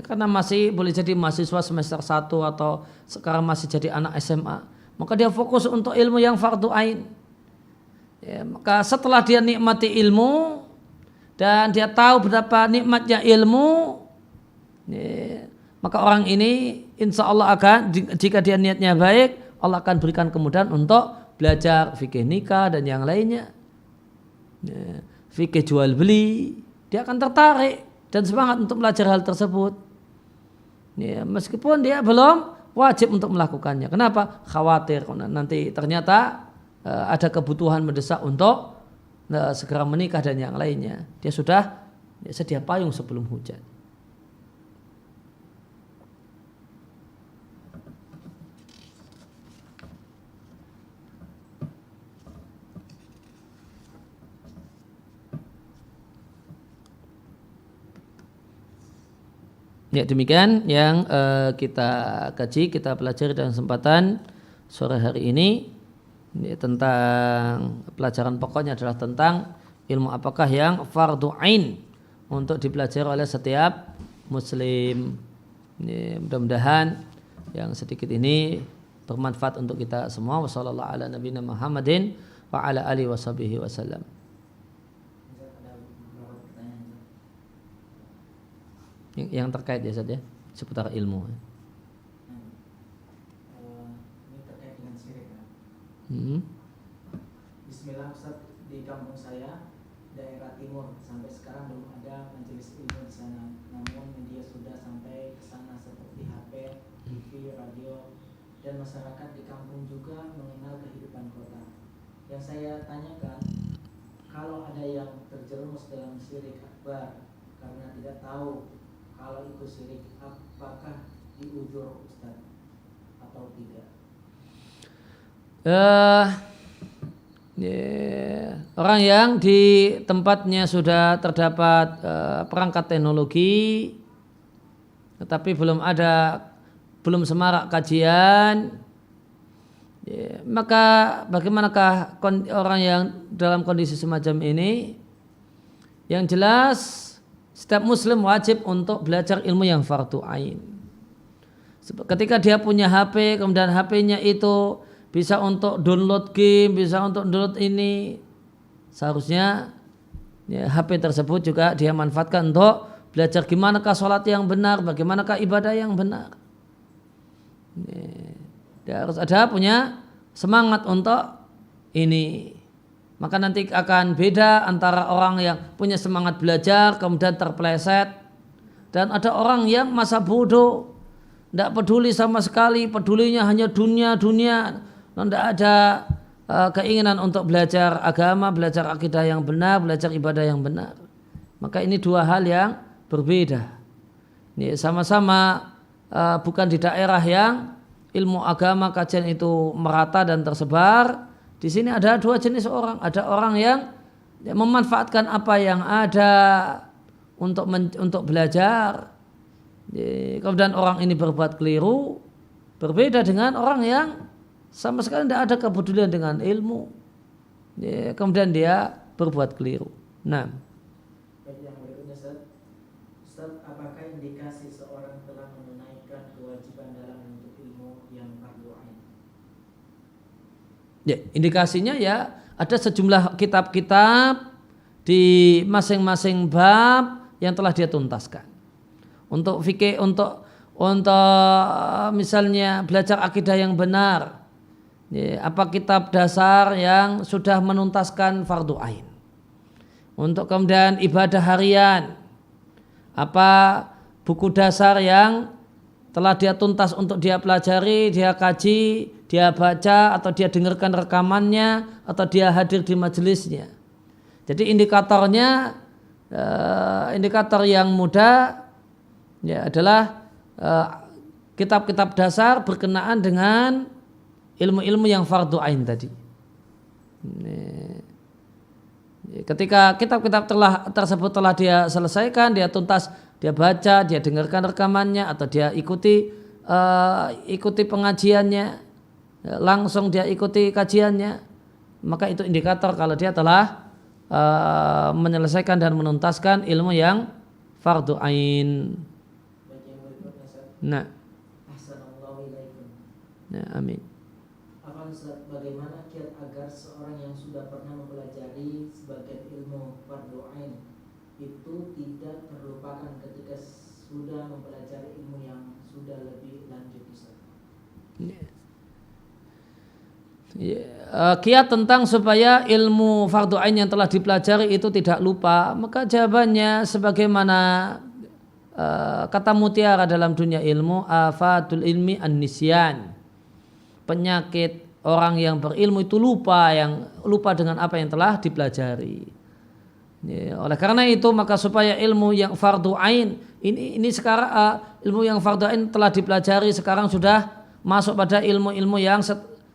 karena masih boleh jadi mahasiswa semester 1 atau sekarang masih jadi anak SMA. Maka dia fokus untuk ilmu yang fardu ain. Maka setelah dia nikmati ilmu dan dia tahu betapa nikmatnya ilmu, maka orang ini insya Allah akan, jika dia niatnya baik, Allah akan berikan kemudahan untuk belajar fikih nikah dan yang lainnya, fikih jual beli. Dia akan tertarik dan semangat untuk belajar hal tersebut, meskipun dia belum wajib untuk melakukannya. Kenapa? Khawatir nanti ternyata ada kebutuhan mendesak untuk segera menikah dan yang lainnya. Dia sudah sedia payung sebelum hujan. Ya, demikian yang kita kaji, kita pelajari dalam kesempatan sore hari ini. Ini tentang pelajaran pokoknya adalah tentang ilmu apakah yang fardhu ain untuk dipelajari oleh setiap muslim. Ini mudah-mudahan yang sedikit ini bermanfaat untuk kita semua. Wassallallahu ala nabiyina Muhammadin wa ala alihi washabihi wasallam. Yang terkait ya Ustaz ya, seputar ilmu. Ini terkait dengan syirik. Bismillah Ustaz, di kampung saya daerah timur sampai sekarang belum ada majelis ilmu di sana. Namun media sudah sampai ke sana seperti HP, TV, radio, dan masyarakat di kampung juga mengenal kehidupan kota. Yang saya tanyakan, kalau ada yang terjerumus dalam syirik akbar karena tidak tahu kalau itu syirik, apakah diujur Ustaz atau tidak? Orang yang di tempatnya sudah terdapat perangkat teknologi, tetapi belum semarak kajian, maka bagaimanakah orang yang dalam kondisi semacam ini? Yang jelas setiap muslim wajib untuk belajar ilmu yang fardhu ain. Ketika dia punya HP, kemudian HP-nya itu bisa untuk download game, bisa untuk download ini, seharusnya HP tersebut juga dia manfaatkan untuk belajar gimanakah sholat yang benar, bagaimanakah ibadah yang benar. Dia harus punya semangat untuk ini. Maka nanti akan beda antara orang yang punya semangat belajar kemudian terpeleset, dan ada orang yang masa bodoh, tidak peduli sama sekali, pedulinya hanya dunia, tidak ada keinginan untuk belajar agama, belajar akidah yang benar, belajar ibadah yang benar. Maka ini dua hal yang berbeda. Ini sama-sama bukan di daerah yang ilmu agama kajian itu merata dan tersebar. Di sini ada dua jenis orang. Ada orang yang memanfaatkan apa yang ada untuk belajar. Kemudian orang ini berbuat keliru. Berbeda dengan orang yang sama sekali tidak ada kepedulian dengan ilmu. Kemudian dia berbuat keliru. Nah. Yang berikutnya Ustaz, apakah indikasi seorang telah menunaikan kewajiban dalam menuntut ilmu yang fardhu ain? Ya, indikasinya ya ada sejumlah kitab-kitab di masing-masing bab yang telah dia tuntaskan. Untuk fikih, untuk misalnya belajar akidah yang benar, ya, apa kitab dasar yang sudah menuntaskan fardhu ain. Untuk kemudian ibadah harian, apa buku dasar yang telah dia tuntas untuk dia pelajari, dia kaji, dia baca, atau dia dengarkan rekamannya, atau dia hadir di majelisnya. Jadi indikatornya, indikator yang mudah ya adalah kitab-kitab dasar berkenaan dengan ilmu-ilmu yang fardhu ain tadi. Ketika kitab-kitab tersebut telah dia selesaikan, dia tuntas, dia baca, dia dengarkan rekamannya, atau dia ikuti pengajiannya, langsung dia ikuti kajiannya, maka itu indikator kalau dia telah menyelesaikan dan menuntaskan ilmu yang fardhu ain. Nah, amin. Bagaimana kiat agar seorang yang sudah pernah mempelajari sebagian ilmu fardhu ain itu tidak terlupakan ketika sudah mempelajari ilmu yang sudah lebih lanjut? Kiat tentang supaya ilmu fardu ain yang telah dipelajari itu tidak lupa, maka jawabannya sebagaimana kata mutiara dalam dunia ilmu, afatul ilmi an-nisyan. Penyakit orang yang berilmu itu lupa dengan apa yang telah dipelajari. Oleh karena itu maka supaya ilmu yang fardu ain ini sekarang ilmu yang fardu ain telah dipelajari, sekarang sudah masuk pada ilmu-ilmu yang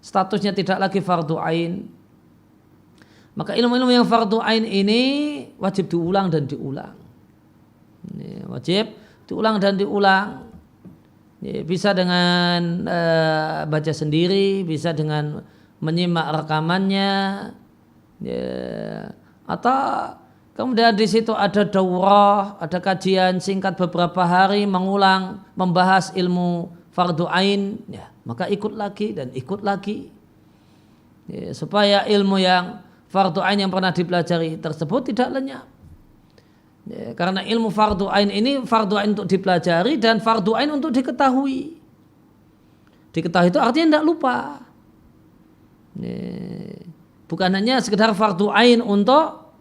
statusnya tidak lagi fardu ain. Maka ilmu-ilmu yang fardu ain ini wajib diulang dan diulang. Wajib diulang dan diulang. Bisa dengan baca sendiri, bisa dengan menyimak rekamannya, atau kemudian di situ ada daurah, ada kajian singkat beberapa hari mengulang membahas ilmu fardu ain, maka ikut lagi dan ikut lagi, supaya ilmu yang fardu ain yang pernah dipelajari tersebut tidak lenyap. Karena ilmu fardu ain ini fardu ain untuk dipelajari dan fardu ain untuk diketahui. Diketahui itu artinya tidak lupa. Bukan hanya sekedar fardu ain untuk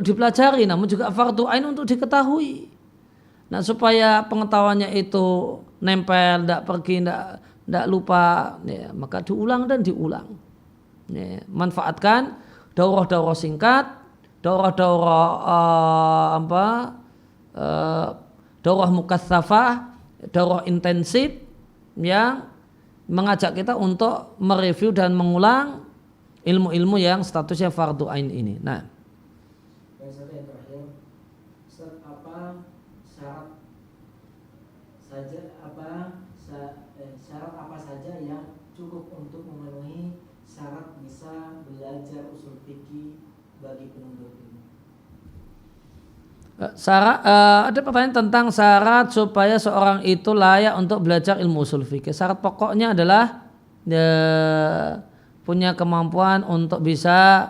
dipelajari, namun juga fardu ain untuk diketahui. Nah, supaya pengetahuannya itu nempel, tidak pergi, tidak lupa, maka diulang dan diulang. Manfaatkan daurah-daurah singkat, daurah-daurah daurah mukatsafah, daurah intensif yang mengajak kita untuk mereview dan mengulang ilmu-ilmu yang statusnya fardu ain ini. Nah, yang terakhir, Ustaz, apa syarat apa saja yang cukup untuk memenuhi syarat bisa belajar usul fikih bagi penuntut ilmu? Ada pertanyaan tentang syarat supaya seorang itu layak untuk belajar ilmu usul fikih. Syarat pokoknya adalah punya kemampuan untuk bisa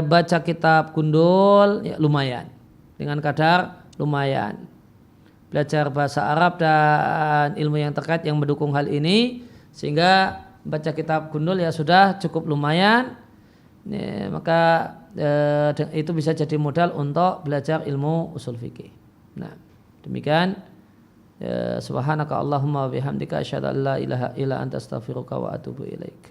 baca kitab gundul, lumayan, dengan kadar lumayan. Belajar bahasa Arab dan ilmu yang terkait yang mendukung hal ini, sehingga baca kitab gundul sudah cukup lumayan. Maka itu bisa jadi modal untuk belajar ilmu usul fikih. Nah, demikian. Subhanaka Allahumma wa bihamdika asyhadu an la ilaha illa anta astaghfiruka wa atubu ilaik.